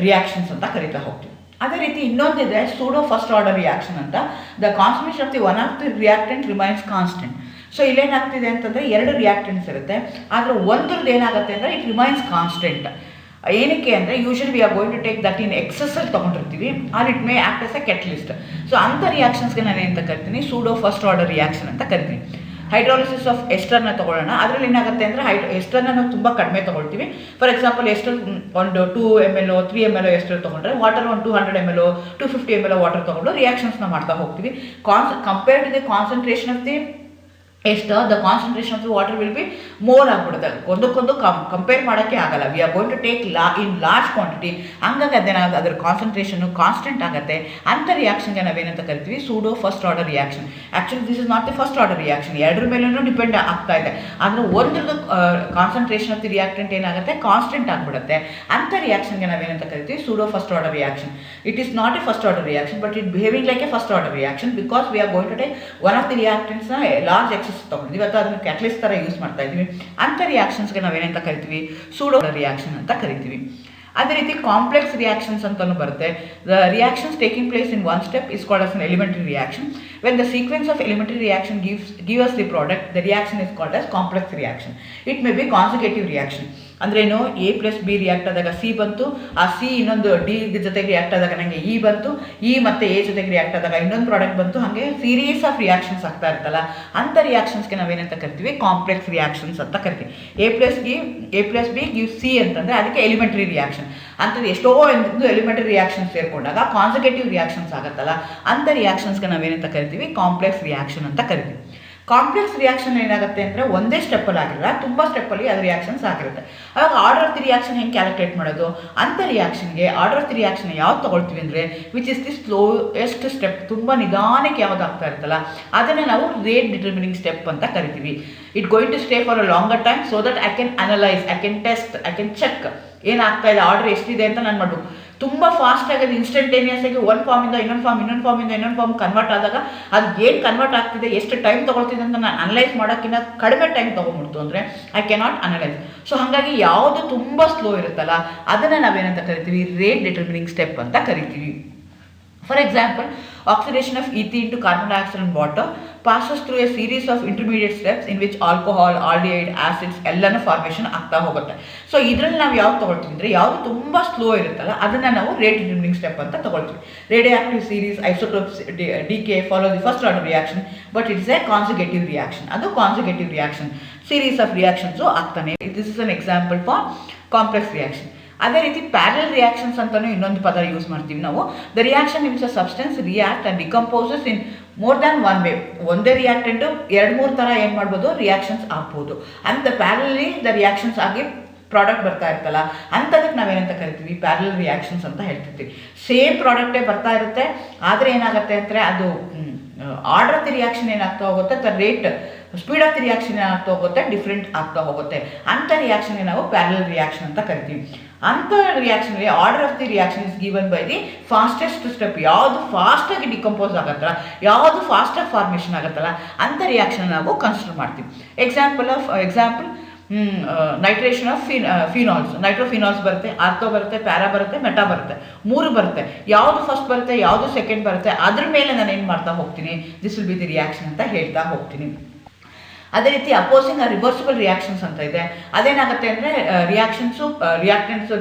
ರಿಯಾಕ್ಷನ್ಸ್ ಅಂತ ಕರಿತಾ ಹೋಗ್ತೀವಿ. ಅದೇ ರೀತಿ ಇನ್ನೊಂದಿದೆ ಸೂಡೋ ಫಸ್ಟ್ ಆರ್ಡರ್ ರಿಯಾಕ್ಷನ್ ಅಂತ. The concentration of the one of the reactant remains constant. So ಇಲ್ಲೇನಾಗ್ತಿದೆ ಅಂತಂದರೆ 2 ರಿಯಾಕ್ಟೆಂಟ್ಸ್ ಇರುತ್ತೆ, ಆದರೆ ಒಂದ್ರದ್ದು ಏನಾಗುತ್ತೆ ಅಂದರೆ ಇಟ್ ರಿಮೈನ್ಸ್ ಕಾನ್ಸ್ಟೆಂಟ್. ಏನಕ್ಕೆ ಅಂದರೆ usually we are going to take that in ಎಕ್ಸಸ್ಸಲ್ಲಿ ತೊಗೊಂಡಿರ್ತೀವಿ, or it may act as a catalyst. So ಅಂಥ ರಿಯಾಕ್ಷನ್ಸ್ಗೆ ನಾನು ಏನಂತ ಕರಿತೀನಿ, ಸೂಡೋ ಫಸ್ಟ್ ಆರ್ಡರ್ ರಿಯಾಕ್ಷನ್ ಅಂತ ಕರಿತೀನಿ. ಹೈಡ್ರಾಲಿಸಿಸ್ ಆಫ್ ಎಸ್ಟರ್ನ ತೊಗೊಳ್ಳೋಣ. ಅದರಲ್ಲಿ ಏನಾಗುತ್ತೆ ಅಂದರೆ ಎಸ್ಟರ್ನ ನಾವು ತುಂಬ ಕಡಿಮೆ ತೊಗೊಳ್ತೀವಿ. ಫಾರ್ ಎಕ್ಸಾಂಪಲ್ ಎಸ್ಟರ್ ಒಂದು 2 ml 3 ml ಎಸ್ಟರ್ ತೊಗೊಂಡ್ರೆ, ವಾಟರ್ ಒಂದು 200 ml 250 ml ವಾಟರ್ ತೊಗೊಂಡು ರಿಯಾಕ್ಷನ್ಸ್ನ ಮಾಡ್ತಾ ಹೋಗ್ತೀವಿ. Compared to the concentration of the ಎಷ್ಟು the concentration of the water will be more ಆಗ್ಬಿಡುತ್ತೆ, ಒಂದಕ್ಕೊಂದು ಕಂಪೇರ್ ಮಾಡೋಕ್ಕೆ ಆಗಲ್ಲ. We are going to take in large quantity, ಹಂಗಾಗಿ ಅದೇನಾಗುತ್ತೆ ಅದರ ಕಾನ್ಸಂಟ್ರೇಷನ್ ಕಾನ್ಸ್ಟೆಂಟ್ ಆಗುತ್ತೆ. ಅಂಥ ರಿಯಾಕ್ಷನ್ಗೆ ನಾವೇನಂತ ಕರಿತೀವಿ pseudo first order reaction. Actually this is not the first order reaction, ಎರಡರ ಮೇಲೂ ಡಿಪೆಂಡ್ ಆಗ್ತಾ ಇದೆ. ಆದರೆ ಒಂದ್ರದ್ದು ಕಾನ್ಸಂಟ್ರೇಷನ್ ಆಫ್ ದಿ ರಿಯಾಕ್ಟೆಂಟ್ ಏನಾಗುತ್ತೆ ಕಾನ್ಸ್ಟೆಂಟ್ ಆಗಿಬಿಡುತ್ತೆ. ಅಂಥ ರಿಯಾಕ್ಷನ್ಗೆ ನಾವೇನಂತ ಕರಿತೀವಿ pseudo first order reaction. It is not a first order reaction, but it behaving like a first order reaction because we are going to take one of the ರಿಯಾಕ್ಟೆಂಟ್ಸ್ನ large ತೊಗೊಂಡಿದ್ದೀವಿ ಅಥವಾ ಅದನ್ನು ಕ್ಯಾಟಲಿಸ್ಟ್ ಥರ ಯೂಸ್ ಮಾಡ್ತಾ ಇದ್ದೀವಿ. ಅಂಥ ರಿಯಾಕ್ಷನ್ಸ್ಗೆ ನಾವೇನಂತ ಕರಿತೀವಿ ಸೂಡೋ ರಿಯಾಕ್ಷನ್ ಅಂತ ಕರಿತೀವಿ. ಅದೇ ರೀತಿ ಕಾಂಪ್ಲೆಕ್ಸ್ ರಿಯಾಕ್ಷನ್ಸ್ ಅಂತಲೂ ಬರುತ್ತೆ. The reactions taking place in one step is called as an elementary reaction. When the sequence of elementary reaction give us the product, the reaction is called as complex reaction. It may be consecutive reaction. ಅಂದ್ರೇನು, A+B react ಆದಾಗ C ಬಂತು, ಆ C ಇನ್ನೊಂದು D ಜೊತೆಗೆ react ಆದಾಗ ನನಗೆ E ಬಂತು, E ಮತ್ತು A ಜೊತೆಗೆ ರಿಯಾಕ್ಟ್ ಆದಾಗ ಇನ್ನೊಂದು ಪ್ರಾಡಕ್ಟ್ ಬಂತು. ಹಾಗೆ ಸೀರೀಸ್ ಆಫ್ ರಿಯಾಕ್ಷನ್ಸ್ ಆಗ್ತಾ ಇರ್ತಲ್ಲ, ಅಂಥ ರಿಯಾಕ್ಷನ್ಸ್ಗೆ ನಾವೇನಂತ ಕರಿತೀವಿ ಕಾಂಪ್ಲೆಕ್ಸ್ ರಿಯಾಕ್ಷನ್ಸ್ ಅಂತ ಕರಿತೀವಿ. A+B ಗಿವ್ C ಅಂತಂದರೆ ಅದಕ್ಕೆ ಎಲಿಮೆಂಟರಿ ರಿಯಾಕ್ಷನ್. ಅಂಥದ್ದು ಎಷ್ಟೋ ಒಂದು ಎಲಿಮೆಂಟರಿ ರಿಯಾಕ್ಷನ್ಸ್ ಸೇರಿಕೊಂಡಾಗ ಕಾನ್ಸಿಕ್ಯೂಟಿವ್ ರಿಯಾಕ್ಷನ್ಸ್ ಆಗುತ್ತಲ್ಲ, ಅಂಥ ರಿಯಾಕ್ಷನ್ಸ್ಗೆ ನಾವೇನಂತ ಕರಿತೀವಿ ಕಾಂಪ್ಲೆಕ್ಸ್ ರಿಯಾಕ್ಷನ್ ಅಂತ ಕರಿತೀವಿ. ಕಾಂಪ್ಲೆಕ್ಸ್ ರಿಯಾಕ್ಷನ್ ಏನಾಗುತ್ತೆ ಅಂದರೆ ಒಂದೇ ಸ್ಟೆಪ್ಪಲ್ಲಿ ಆಗಿರಲ್ಲ, ತುಂಬ ಸ್ಟೆಪ್ಪಲ್ಲಿ ಅದು ರಿಯಾಕ್ಷನ್ಸ್ ಆಗಿರುತ್ತೆ. ಆವಾಗ ಆರ್ಡರ್ ಆಫ್ ದಿ ರಿಯಾಕ್ಷನ್ ಹೆಂಗೆ ಕ್ಯಾಲ್ಕುಲೇಟ್ ಮಾಡೋದು? ಅಂಥ ರಿಯಾಕ್ಷನ್ಗೆ ಆರ್ಡರ್ ಆಫ್ ದಿ ರಿಯಾಕ್ಷನ್ ಯಾವ್ದು ತೊಗೊಳ್ತೀವಿ ಅಂದರೆ which is the slowest step, ತುಂಬ ನಿಧಾನಕ್ಕೆ ಯಾವ್ದು ಆಗ್ತಾ ಇರುತ್ತಲ್ಲ ಅದನ್ನು ನಾವು ರೇಟ್ ಡಿಟರ್ಮಿನಿಂಗ್ ಸ್ಟೆಪ್ ಅಂತ ಕರಿತೀವಿ. It going to stay for a longer time so that I can analyse, I can test, I can check ಏನಾಗ್ತಾ ಇದೆ, ಆರ್ಡರ್ ಎಷ್ಟಿದೆ ಅಂತ ನಾನು ಮಾಡಬೇಕು. ತುಂಬ ಫಾಸ್ಟಾಗಿ ಅದು ಇನ್ಸ್ಟಂಟೇನಿಯಸ್ ಆಗಿ ಒಂದು ಫಾರ್ಮಿಂದ ಇನ್ನೊಂದು ಫಾರ್ಮ್ ಕನ್ವರ್ಟ್ ಆದಾಗ ಅದು ಏನು ಕನ್ವರ್ಟ್ ಆಗ್ತಿದೆ, ಎಷ್ಟು ಟೈಮ್ ತೊಗೊಳ್ತಿದೆ ಅಂತ ನಾನು ಅನಲೈಸ್ ಮಾಡೋಕ್ಕಿಂತ ಕಡಿಮೆ ಟೈಮ್ ತೊಗೊಂಡ್ಬಿಡ್ತು ಅಂದರೆ ಐ ಕ್ಯಾನಾಟ್ ಅನಲೈಸ್. ಸೊ ಹಾಗಾಗಿ ಯಾವುದು ತುಂಬ ಸ್ಲೋ ಇರುತ್ತಲ್ಲ ಅದನ್ನು ನಾವೇನಂತ ಕರಿತೀವಿ ರೇಟ್ ಡಿಟರ್ಮಿನಿಂಗ್ ಸ್ಟೆಪ್ ಅಂತ ಕರಿತೀವಿ. For example, oxidation of ethene to carbon dioxide and water passes through a series of intermediate steps in which alcohol, aldehyde, acids ಎಲ್ಲನೂ ಫಾರ್ಮೇಷನ್ ಆಗ್ತಾ ಹೋಗುತ್ತೆ. ಸೊ ಇದರಲ್ಲಿ ನಾವು ಯಾವ್ದು ತೊಗೊಳ್ತೀವಿ ಅಂದರೆ ಯಾವುದು ತುಂಬ ಸ್ಲೋ ಇರುತ್ತಲ್ಲ ಅದನ್ನು ನಾವು ರೇಟ್ ಡಿಟರ್ಮಿನಿಂಗ್ ಸ್ಟೆಪ್ ಅಂತ ತೊಗೊಳ್ತೀವಿ. Radioactive series, isotopes, decay follow the first order reaction, but it's a consecutive reaction. ಅದು consecutive reaction, series of reactions ಆಗ್ತಾನೆ. This is an example for complex reaction. ಅದೇ ರೀತಿ ಪ್ಯಾರಲಲ್ ರಿಯಾಕ್ಷನ್ಸ್ ಅಂತಲೂ ಇನ್ನೊಂದು ಪದ use ಮಾಡ್ತೀವಿ ನಾವು. The reaction in a substance react and decomposes in more than one way. ಒಂದೇ ರಿಯಾಕ್ಟೆಂಟು 2-3 ಥರ ಏನು ಮಾಡ್ಬೋದು ರಿಯಾಕ್ಷನ್ಸ್ ಆಗ್ಬೋದು. ಅಂತ ಪ್ಯಾರಲಲಿ ದ ರಿಯಾಕ್ಷನ್ಸ್ ಆಗಿ ಪ್ರಾಡಕ್ಟ್ ಬರ್ತಾ ಇರ್ತಲ್ಲ ಅಂಥದಕ್ಕೆ ನಾವೇನಂತ ಕರಿತೀವಿ ಪ್ಯಾರಲಲ್ ರಿಯಾಕ್ಷನ್ಸ್ ಅಂತ ಹೇಳ್ತಿರ್ತೀವಿ. ಸೇಮ್ ಪ್ರಾಡಕ್ಟೇ ಬರ್ತಾ ಇರುತ್ತೆ, ಆದರೆ ಏನಾಗುತ್ತೆ ಅಂದರೆ ಅದು ಆರ್ಡರ್ ಆಫ್ ದಿ ರಿಯಾಕ್ಷನ್ ಏನಾಗ್ತಾ ಹೋಗುತ್ತೆ ಅಥವಾ rate speed of the reaction ಏನಾಗ್ತಾ ಹೋಗುತ್ತೆ ಡಿಫ್ರೆಂಟ್ ಆಗ್ತಾ ಹೋಗುತ್ತೆ. ಅಂಥ ರಿಯಾಕ್ಷನ್ಗೆ ನಾವು ಪ್ಯಾರಲಲ್ ರಿಯಾಕ್ಷನ್ ಅಂತ ಕರಿತೀವಿ. ಅಂಥ ರಿಯಾಕ್ಷನ್ಗೆ order of the reaction is given by the fastest step. ಯಾವುದು ಫಾಸ್ಟಾಗಿ ಡಿಕಂಪೋಸ್ ಆಗುತ್ತಲ್ಲ, ಯಾವುದು ಫಾಸ್ಟಾಗಿ ಫಾರ್ಮೇಷನ್ ಆಗುತ್ತಲ್ಲ ಅಂಥ ರಿಯಾಕ್ಷನ್ ನಾವು ಕನ್ಸಿಡರ್ ಮಾಡ್ತೀವಿ. ಎಕ್ಸಾಂಪಲ್ ನೈಟ್ರೇಷನ್ ಆಫ್ ಫಿನಾಲ್ಸ್, ನೈಟ್ರೋಫಿನಾಲ್ಸ್ ಬರುತ್ತೆ, ಆರ್ಥೋ ಬರುತ್ತೆ, ಪ್ಯಾರಾ ಬರುತ್ತೆ, ಮೆಟಾ ಬರುತ್ತೆ, 3 ಬರುತ್ತೆ. ಯಾವುದು ಫಸ್ಟ್ ಬರುತ್ತೆ, ಯಾವುದು ಸೆಕೆಂಡ್ ಬರುತ್ತೆ, ಅದ್ರ ಮೇಲೆ ನಾನು ಏನು ಮಾಡ್ತಾ ಹೋಗ್ತೀನಿ, this will be the reaction ಅಂತ ಹೇಳ್ತಾ ಹೋಗ್ತೀನಿ. ಅದೇ ರೀತಿ ಅಪೋಸಿಂಗ್ ರಿವರ್ಸಿಬಲ್ ರಿಯಾಕ್ಷನ್ಸ್ ಅಂತ ಇದೆ. ಅದೇನಾಗುತ್ತೆ ಅಂದರೆ ರಿಯಾಕ್ಟೆಂಟ್ಸು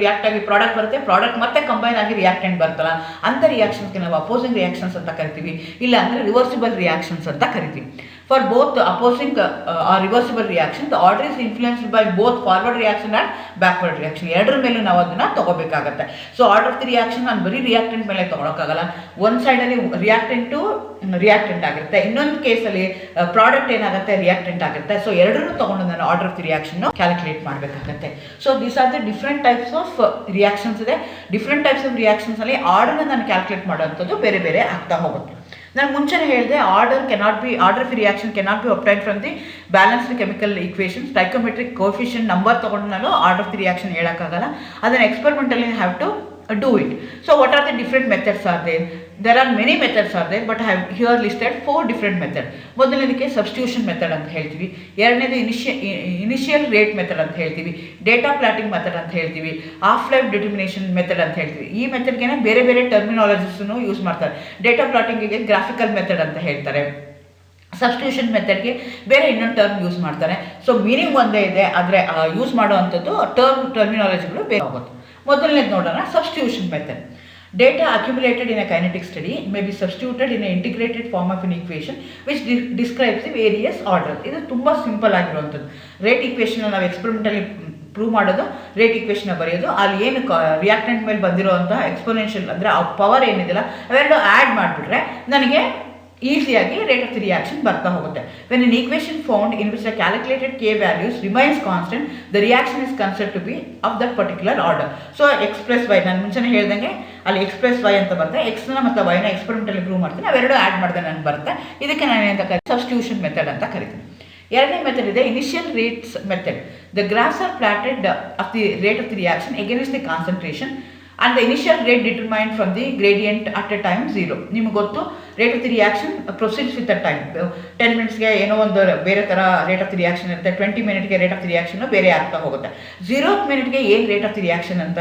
ರಿಯಾಕ್ಟ್ ಆಗಿ ಪ್ರಾಡಕ್ಟ್ ಬರುತ್ತೆ, ಪ್ರಾಡಕ್ಟ್ ಮತ್ತೆ ಕಂಬೈನ್ ಆಗಿ ರಿಯಾಕ್ಟೆಂಟ್ ಬರ್ತಲ್ಲ ಅಂಥ ರಿಯಾಕ್ಷನ್ಸ್ಗೆ ನಾವು ಅಪೋಸಿಂಗ್ ರಿಯಾಕ್ಷನ್ಸ್ ಅಂತ ಕರಿತೀವಿ. ಇಲ್ಲ ಅಂದರೆ ರಿವರ್ಸಿಬಲ್ ರಿಯಾಕ್ಷನ್ಸ್ ಅಂತ ಕರಿತೀವಿ. For both opposing or reversible reaction, the order is influenced by both forward reaction and backward reaction. ಎರಡರ ಮೇಲೂ ನಾವು ಅದನ್ನು ತೊಗೋಬೇಕಾಗತ್ತೆ. So order of the reaction ನಾನು ಬರೀ ರಿಯಾಕ್ಟೆಂಟ್ ಮೇಲೆ ತೊಗೊಳಕ್ಕಾಗಲ್ಲ. ಒಂದು ಸೈಡಲ್ಲಿ ರಿಯಾಕ್ಟೆಂಟ್ ಆಗಿರುತ್ತೆ, ಇನ್ನೊಂದು ಕೇಸಲ್ಲಿ ಪ್ರಾಡಕ್ಟ್ ಏನಾಗುತ್ತೆ ರಿಯಾಕ್ಟೆಂಟ್ ಆಗುತ್ತೆ. ಸೊ ಎರಡನ್ನೂ ತೊಗೊಂಡು ನಾನು order of the reaction calculate ಮಾಡಬೇಕಾಗತ್ತೆ. So these are the different types of reactions ಇದೆ. ಡಿಫ್ರೆಂಟ್ ಟೈಪ್ಸ್ ಆಫ್ ರಿಯಾಕ್ಷನ್ಸಲ್ಲಿ ಆರ್ಡರ್ನ ನಾನು ಕ್ಯಾಲ್ಕುಲೇಟ್ ಮಾಡೋವಂಥದ್ದು ಬೇರೆ ಬೇರೆ ಆಗ್ತಾ ಹೋಗುತ್ತೆ. ನಾನು ಮುಂಚೆನೇ ಹೇಳಿದೆ order of reaction cannot be obtained from the balanced chemical equation. Stoichiometric coefficient number ತೊಗೊಂಡು ನಾನು ಆರ್ಡರ್ ಆಫ್ ದಿ ರಿಯಾಕ್ಷನ್ ಹೇಳೋಕ್ಕಾಗಲ್ಲ. ಅದನ್ನು experimentally have to do it. So what are the different methods are there? There are many methods are there, but I have here listed 4 different methods. ಮೊದಲನೇದಕ್ಕೆ substitution method ಅಂತ ಹೇಳ್ತೀವಿ, ಎರಡನೇದು initial rate method ಅಂತ ಹೇಳ್ತೀವಿ, data plotting method ಅಂತ ಹೇಳ್ತೀವಿ, half life determination method ಅಂತ ಹೇಳ್ತೀವಿ. ಈ ಮೆಥಡ್ಗೆ ಬೇರೆ ಬೇರೆ ಟರ್ಮಿನಾಲಜೀಸನ್ನು ಯೂಸ್ ಮಾಡ್ತಾರೆ. ಡೇಟಾ ಪ್ಲಾಟಿಂಗಿಗೆ ಗ್ರಾಫಿಕಲ್ ಮೆಥಡ್ ಅಂತ ಹೇಳ್ತಾರೆ, ಸಬ್ಸ್ಟಿಟ್ಯೂಷನ್ ಮೆಥಡ್ಗೆ ಬೇರೆ ಇನ್ನೊಂದು ಟರ್ಮ್ ಯೂಸ್ ಮಾಡ್ತಾರೆ. ಸೊ ಮೀನಿಂಗ್ ಒಂದೇ ಇದೆ, ಆದರೆ ಯೂಸ್ ಮಾಡುವಂಥದ್ದು ಟರ್ಮಿನಾಲಜಿಗಳು ಬೇರೆ ಆಗುತ್ತೆ. ಮೊದಲನೇದು ನೋಡೋಣ, substitution method. Data accumulated in a kinetic study may be substituted in an integrated form of an equation which describes the various orders. ಇದು ತುಂಬ ಸಿಂಪಲ್ ಆಗಿರುವಂಥದ್ದು. ರೇಟ್ ಈಕ್ವೇಷನ್ ನಾವು ಎಕ್ಸ್ಪೆರಿಮೆಂಟಲ್ಲಿ ಪ್ರೂವ್ ಮಾಡೋದು, ರೇಟ್ ಈಕ್ವೇಷನ್ ಬರೆಯೋದು, ಅಲ್ಲಿ ಏನು ರಿಯಾಕ್ಟೆಂಟ್ ಮೇಲೆ ಬಂದಿರೋವಂಥ exponential ಅಂದರೆ ಆ ಪವರ್ ಏನಿದೆಯಲ್ಲ ಅವೆರಡು ಆ್ಯಡ್ ಮಾಡಿಬಿಟ್ರೆ ನನಗೆ ಈಸಿಯಾಗಿ ರೇಟ್ ಆಫ್ ದಿ ರಿಯಾಕ್ಷನ್ ಬರ್ತಾ ಹೋಗುತ್ತೆ. When an equation found in which the calculated k values remains constant, the reaction is considered to be of that particular order. So x plus y, ನಾನು ಮುಂಚೆನೇ ಹೇಳ್ದಂಗೆ ಅಲ್ಲಿ X plus Y ಅಂತ ಬರುತ್ತೆ, ಎಕ್ಸ್ನ ಮತ್ತು ವೈನ ಎಕ್ಸ್ಪೆರಿಮೆಂಟಲ್ಲಿ ಪ್ರೂವ್ ಮಾಡ್ತೀನಿ, ಅವೆರಡು ಆ್ಯಡ್ ಮಾಡಿದೆ ನನಗೆ ಬರುತ್ತೆ. ಇದಕ್ಕೆ ನಾನು ಏನಂತ ಕರಿತೀನಿ, ಸಬ್ಸ್ಟಿಟ್ಯೂಷನ್ ಮೆಥಡ್ ಅಂತ ಕರಿತೀನಿ. ಎರಡನೇ ಮೆಥಡ್ ಇದೆ initial rates method. The graphs are plotted of the rate of the reaction against the concentration and the initial rate determined from the gradient at a time 0. ನಿಮಗೆ ಗೊತ್ತು rate of the reaction proceeds with the time. 10 ಮಿನಿಟ್ಸ್ಗೆ ಏನೋ ಒಂದು ಬೇರೆ ಥರ rate of the reaction ಇರುತ್ತೆ, 20 ಮಿನಿಟ್ಗೆ rate of the reaction ಬೇರೆ ಆಗ್ತಾ ಹೋಗುತ್ತೆ. 0th ಮಿನಿಟ್ಗೆ ಏನು ರೇಟ್ ಆಫ್ ದಿ ರಿಯಾಕ್ಷನ್ ಅಂತ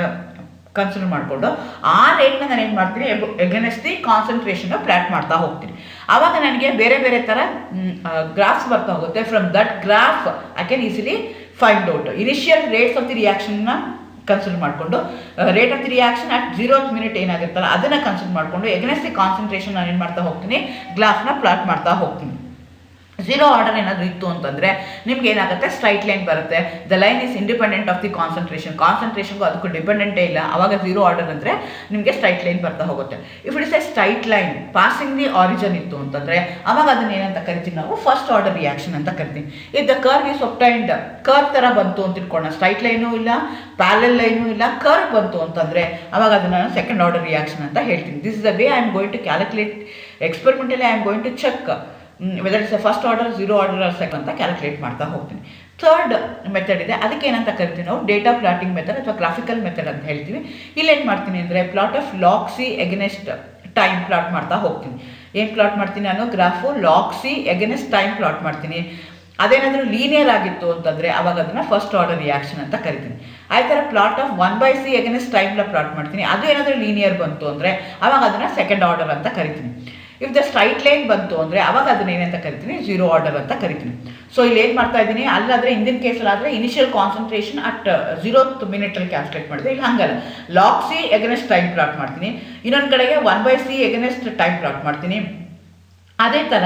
ಕನ್ಸಿಡರ್ ಮಾಡಿಕೊಂಡು ಆ ರೇಟ್ನ ನಾನು ಏನು ಮಾಡ್ತೀನಿ, ಎಗೇನ್ಸ್ಟ್ ದಿ ಕಾನ್ಸಂಟ್ರೇಷನ್ ಪ್ಲಾಟ್ ಮಾಡ್ತಾ ಹೋಗ್ತೀನಿ. ಆವಾಗ ನನಗೆ ಬೇರೆ ಬೇರೆ ಥರ ಗ್ರಾಫ್ಸ್ ಬರ್ತಾ ಹೋಗುತ್ತೆ. From that graph I can easily find out initial rates of the ರಿಯಾಕ್ಷನ್ನ ಕನ್ಸಿಡರ್ ಮಾಡಿಕೊಂಡು rate of the reaction at 0th minute ಏನಾಗಿರ್ತಲ್ಲ ಅದನ್ನು ಕನ್ಸಿಡರ್ ಮಾಡಿಕೊಂಡು ಎಗೇನ್ಸ್ಟ್ ದಿ ಕಾನ್ಸಂಟ್ರೇಷನ್ ನಾನು ಏನು ಮಾಡ್ತಾ ಹೋಗ್ತೀನಿ, ಗ್ರಾಫ್ನ ಪ್ಲಾಟ್ ಮಾಡ್ತಾ ಹೋಗ್ತೀನಿ. 0 ಆರ್ಡರ್ ಏನಾದರೂ ಇತ್ತು ಅಂತಂದರೆ ನಿಮ್ಗೆ ಏನಾಗುತ್ತೆ, ಸ್ಟ್ರೈಟ್ ಲೈನ್ ಬರುತ್ತೆ. The line is independent of the ಕಾನ್ಸಂಟ್ರೇಷನ್ಗೂ ಅದಕ್ಕೂ ಡಿಪೆಂಡೆಂಟೇ ಇಲ್ಲ. ಆವಾಗ 0 ಆರ್ಡರ್ ಅಂದರೆ ನಿಮಗೆ ಸ್ಟ್ರೈಟ್ ಲೈನ್ ಬರ್ತಾ ಹೋಗುತ್ತೆ. If it is A straight line passing the origin ಇತ್ತು ಅಂತಂದರೆ ಅವಾಗ ಅದನ್ನ ಏನಂತ ಕರಿತೀವಿ ನಾವು, ಫಸ್ಟ್ ಆರ್ಡರ್ ರಿಯಾಕ್ಷನ್ ಅಂತ ಕರಿತೀವಿ. If the curve is obtained, curve ಥರ ಬಂತು ಅಂತ ಇಟ್ಕೊಳ್ಳೋಣ, ಸ್ಟ್ರೈಟ್ ಲೈನೂ ಇಲ್ಲ, ಪ್ಯಾರಲಲ್ ಲೈನೂ ಇಲ್ಲ, ಕರ್ವ್ ಬಂತು ಅಂತಂದರೆ ಅವಾಗ ಅದನ್ನು ನಾನು ಸೆಕೆಂಡ್ ಆರ್ಡರ್ ರಿಯಾಕ್ಷನ್ ಅಂತ ಹೇಳ್ತೀನಿ. This is the way I am going to calculate experimentally. I am going to check whether it's a first order, 0 order or second ಅಂತ ಕ್ಯಾಲ್ಕುಲೇಟ್ ಮಾಡ್ತಾ ಹೋಗ್ತೀನಿ. ಥರ್ಡ್ ಮೆಥಡ್ ಇದೆ, ಅದಕ್ಕೆ ಏನಂತ ಕರಿತೀವಿ ನಾವು, ಡೇಟಾ ಪ್ಲಾಟಿಂಗ್ ಮೆಥಡ್ ಅಥವಾ ಗ್ರಾಫಿಕಲ್ ಮೆಥಡ್ ಅಂತ ಹೇಳ್ತೀವಿ. ಇಲ್ಲಿ ಏನು ಮಾಡ್ತೀನಿ ಅಂದರೆ plot of log C against time plot ಮಾಡ್ತಾ ಹೋಗ್ತೀನಿ. ಏನು ಪ್ಲಾಟ್ ಮಾಡ್ತೀನಿ ನಾನು, graph log C against time plot ಮಾಡ್ತೀನಿ. ಅದೇನಾದರೂ ಲೀನಿಯರ್ ಆಗಿತ್ತು ಅಂತಂದರೆ ಅವಾಗ ಅದನ್ನು ಫಸ್ಟ್ ಆರ್ಡರ್ ರಿಯಾಕ್ಷನ್ ಅಂತ ಕರಿತೀನಿ. ಆ ಥರ ಪ್ಲಾಟ್ ಆಫ್ 1/c ಎಗೇನೆಸ್ಟ್ ಟೈಮ್ನ ಪ್ಲಾಟ್ ಮಾಡ್ತೀನಿ. ಅದು ಏನಾದರೂ ಲೀನಿಯರ್ ಬಂತು ಅಂದರೆ ಅವಾಗ ಅದನ್ನು ಸೆಕೆಂಡ್ ಆರ್ಡರ್ ಅಂತ ಕರಿತೀನಿ. ಇಫ್ ದ ಸ್ಟ್ರೈಟ್ ಲೈನ್ ಬಂತು ಅಂದರೆ ಅವಾಗ ಅದನ್ನ ಏನಂತ ಕರಿತೀನಿ, 0 ಆರ್ಡರ್ ಅಂತ ಕರಿತೀನಿ. ಸೊ ಇಲ್ಲಿ ಏನು ಮಾಡ್ತಾ ಇದ್ದೀನಿ, ಅಲ್ಲಾದರೆ ಹಿಂದಿನ ಕೇಸಲ್ಲಾದರೆ ಇನಿಷಿಯಲ್ ಕಾನ್ಸಂಟ್ರೇಷನ್ ಅಟ್ 0th ಮಿನಿಟಲ್ಲಿ ಕ್ಯಾಲ್ಕುಲೇಟ್ ಮಾಡಿದೆ. ಇಲ್ಲಿ ಹಂಗಲ್ಲ, log C against time plot ಮಾಡ್ತೀನಿ, ಇನ್ನೊಂದು ಕಡೆಗೆ 1/c ಎಗೇನೆಸ್ಟ್ ಟೈಮ್ ಪ್ಲಾಟ್ ಮಾಡ್ತೀನಿ. ಅದೇ ಥರ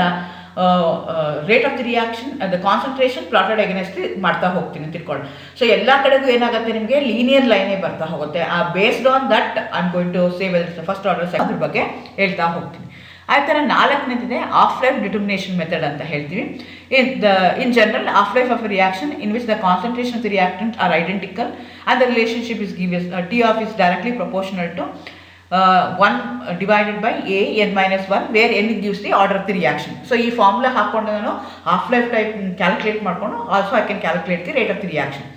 rate of the reaction the concentration plotted against ಮಾಡ್ತಾ ಹೋಗ್ತೀನಿ ಅಂತ ತಿಳ್ಕೊಳ್ಳಿ. ಸೊ ಎಲ್ಲ ಕಡೆಗೂ ಏನಾಗುತ್ತೆ, ನಿಮಗೆ ಲೀನಿಯರ್ ಲೈನೇ ಬರ್ತಾ ಹೋಗುತ್ತೆ. ಆ based on that I am going to say whether it's first order ಅದ್ರ ಬಗ್ಗೆ ಹೇಳ್ತಾ ಹೋಗ್ತೀನಿ. ಆ ಥರ ನಾಲ್ಕನೇದಿದೆ ಆಫ್ ಲೈಫ್ ಡಿಟರ್ಮಿನೇಷನ್ ಮೆಥಡ್ ಅಂತ ಹೇಳ್ತೀವಿ. In general half life of a reaction in which the concentration of the reactant are identical and the relationship is give t half is directly proportional to 1 divided by a n minus 1 where n gives the order of the reaction. So ಈ formula ಹಾಕ್ಕೊಂಡು ನಾನು half life type calculate ಮಾಡಿಕೊಂಡು also I can calculate the rate of the reaction.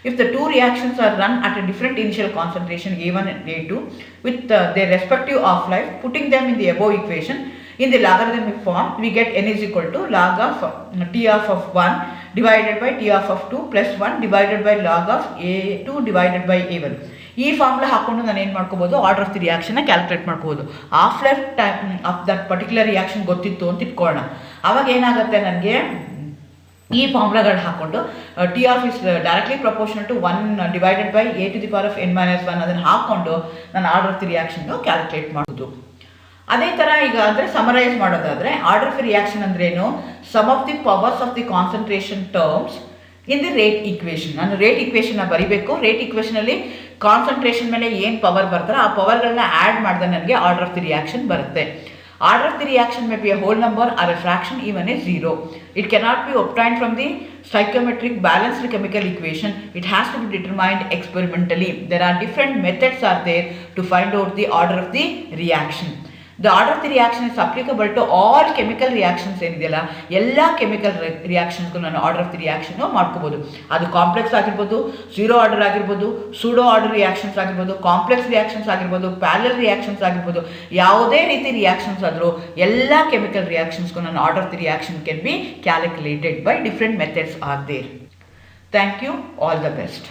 If the two reactions are run at a different initial concentration A1 and A2 with their respective half-life, putting them in the above equation in the logarithmic form, we get n is equal to log of t of 1 divided by t of 2 plus 1 divided by log of A2 divided by A1. ಈ formula ಹಾಕ್ಕೊಂಡು ನಾನು ಏನು ಮಾಡ್ಕೋಬೋದು, order of the ರಿಯಾಕ್ಷನ್ನ calculate ಮಾಡ್ಕೋಬೋದು. Half life time of that particular reaction ಗೊತ್ತಿತ್ತು ಅಂತ ಇಟ್ಕೊಳ್ಳೋಣ. ಆವಾಗ ಏನಾಗುತ್ತೆ, ನನಗೆ ಈ ಫಾರ್ಮುಲಾಗಳು ಹಾಕ್ಕೊಂಡು t half is directly proportional to 1 divided by a to the power of n minus 1 ಅದನ್ನು ಹಾಕ್ಕೊಂಡು ನಾನು ಆರ್ಡರ್ ಆಫ್ ದಿ ರಿಯಾಕ್ಷನ್ನು ಕ್ಯಾಲ್ಕುಲೇಟ್ ಮಾಡೋದು. ಅದೇ ಥರ ಈಗ ಅಂದರೆ ಸಮರೈಸ್ ಮಾಡೋದಾದರೆ ಆರ್ಡರ್ ಆಫ್ ದಿ ರಿಯಾಕ್ಷನ್ ಅಂದ್ರೇನು, sum of the powers of the concentration terms in the rate equation. ನಾನು ರೇಟ್ ಈಕ್ವೇಷನ್ನ ಬರೀಬೇಕು. ರೇಟ್ ಈಕ್ವೇಷನಲ್ಲಿ ಕಾನ್ಸಂಟ್ರೇಷನ್ ಮೇಲೆ ಏನು ಪವರ್ ಬರ್ತಾರೆ ಆ ಪವರ್ಗಳನ್ನ ಆ್ಯಡ್ ಮಾಡಿದ್ರೆ ನನಗೆ ಆರ್ಡರ್ ಆಫ್ ದಿ ರಿಯಾಕ್ಷನ್ ಬರುತ್ತೆ. Order of the reaction may be a whole number or a fraction, even a 0. It cannot be obtained from the stoichiometric balanced chemical equation. It has to be determined experimentally. There are different methods are there to find out the order of the reaction. The order of the reaction is applicable to all chemical reactions ಏನಿದೆಯಲ್ಲ ಎಲ್ಲ chemical ರಿಯಾಕ್ಷನ್ಸ್ಗೂ ನಾನು order of the reaction ಮಾಡ್ಕೋಬೋದು. ಅದು complex ಆಗಿರ್ಬೋದು, 0 order ಆಗಿರ್ಬೋದು, pseudo order reactions ಆಗಿರ್ಬೋದು, complex reactions ಆಗಿರ್ಬೋದು, ಪ್ಯಾರಲಲ್ ರಿಯಾಕ್ಷನ್ಸ್ ಆಗಿರ್ಬೋದು, ಯಾವುದೇ ರೀತಿ ರಿಯಾಕ್ಷನ್ಸ್ ಆದರೂ ಎಲ್ಲ ಕೆಮಿಕಲ್ ರಿಯಾಕ್ಷನ್ಸ್ಗೂ ನಾನು order of the reaction can be calculated by different methods are there. Thank you. All the best.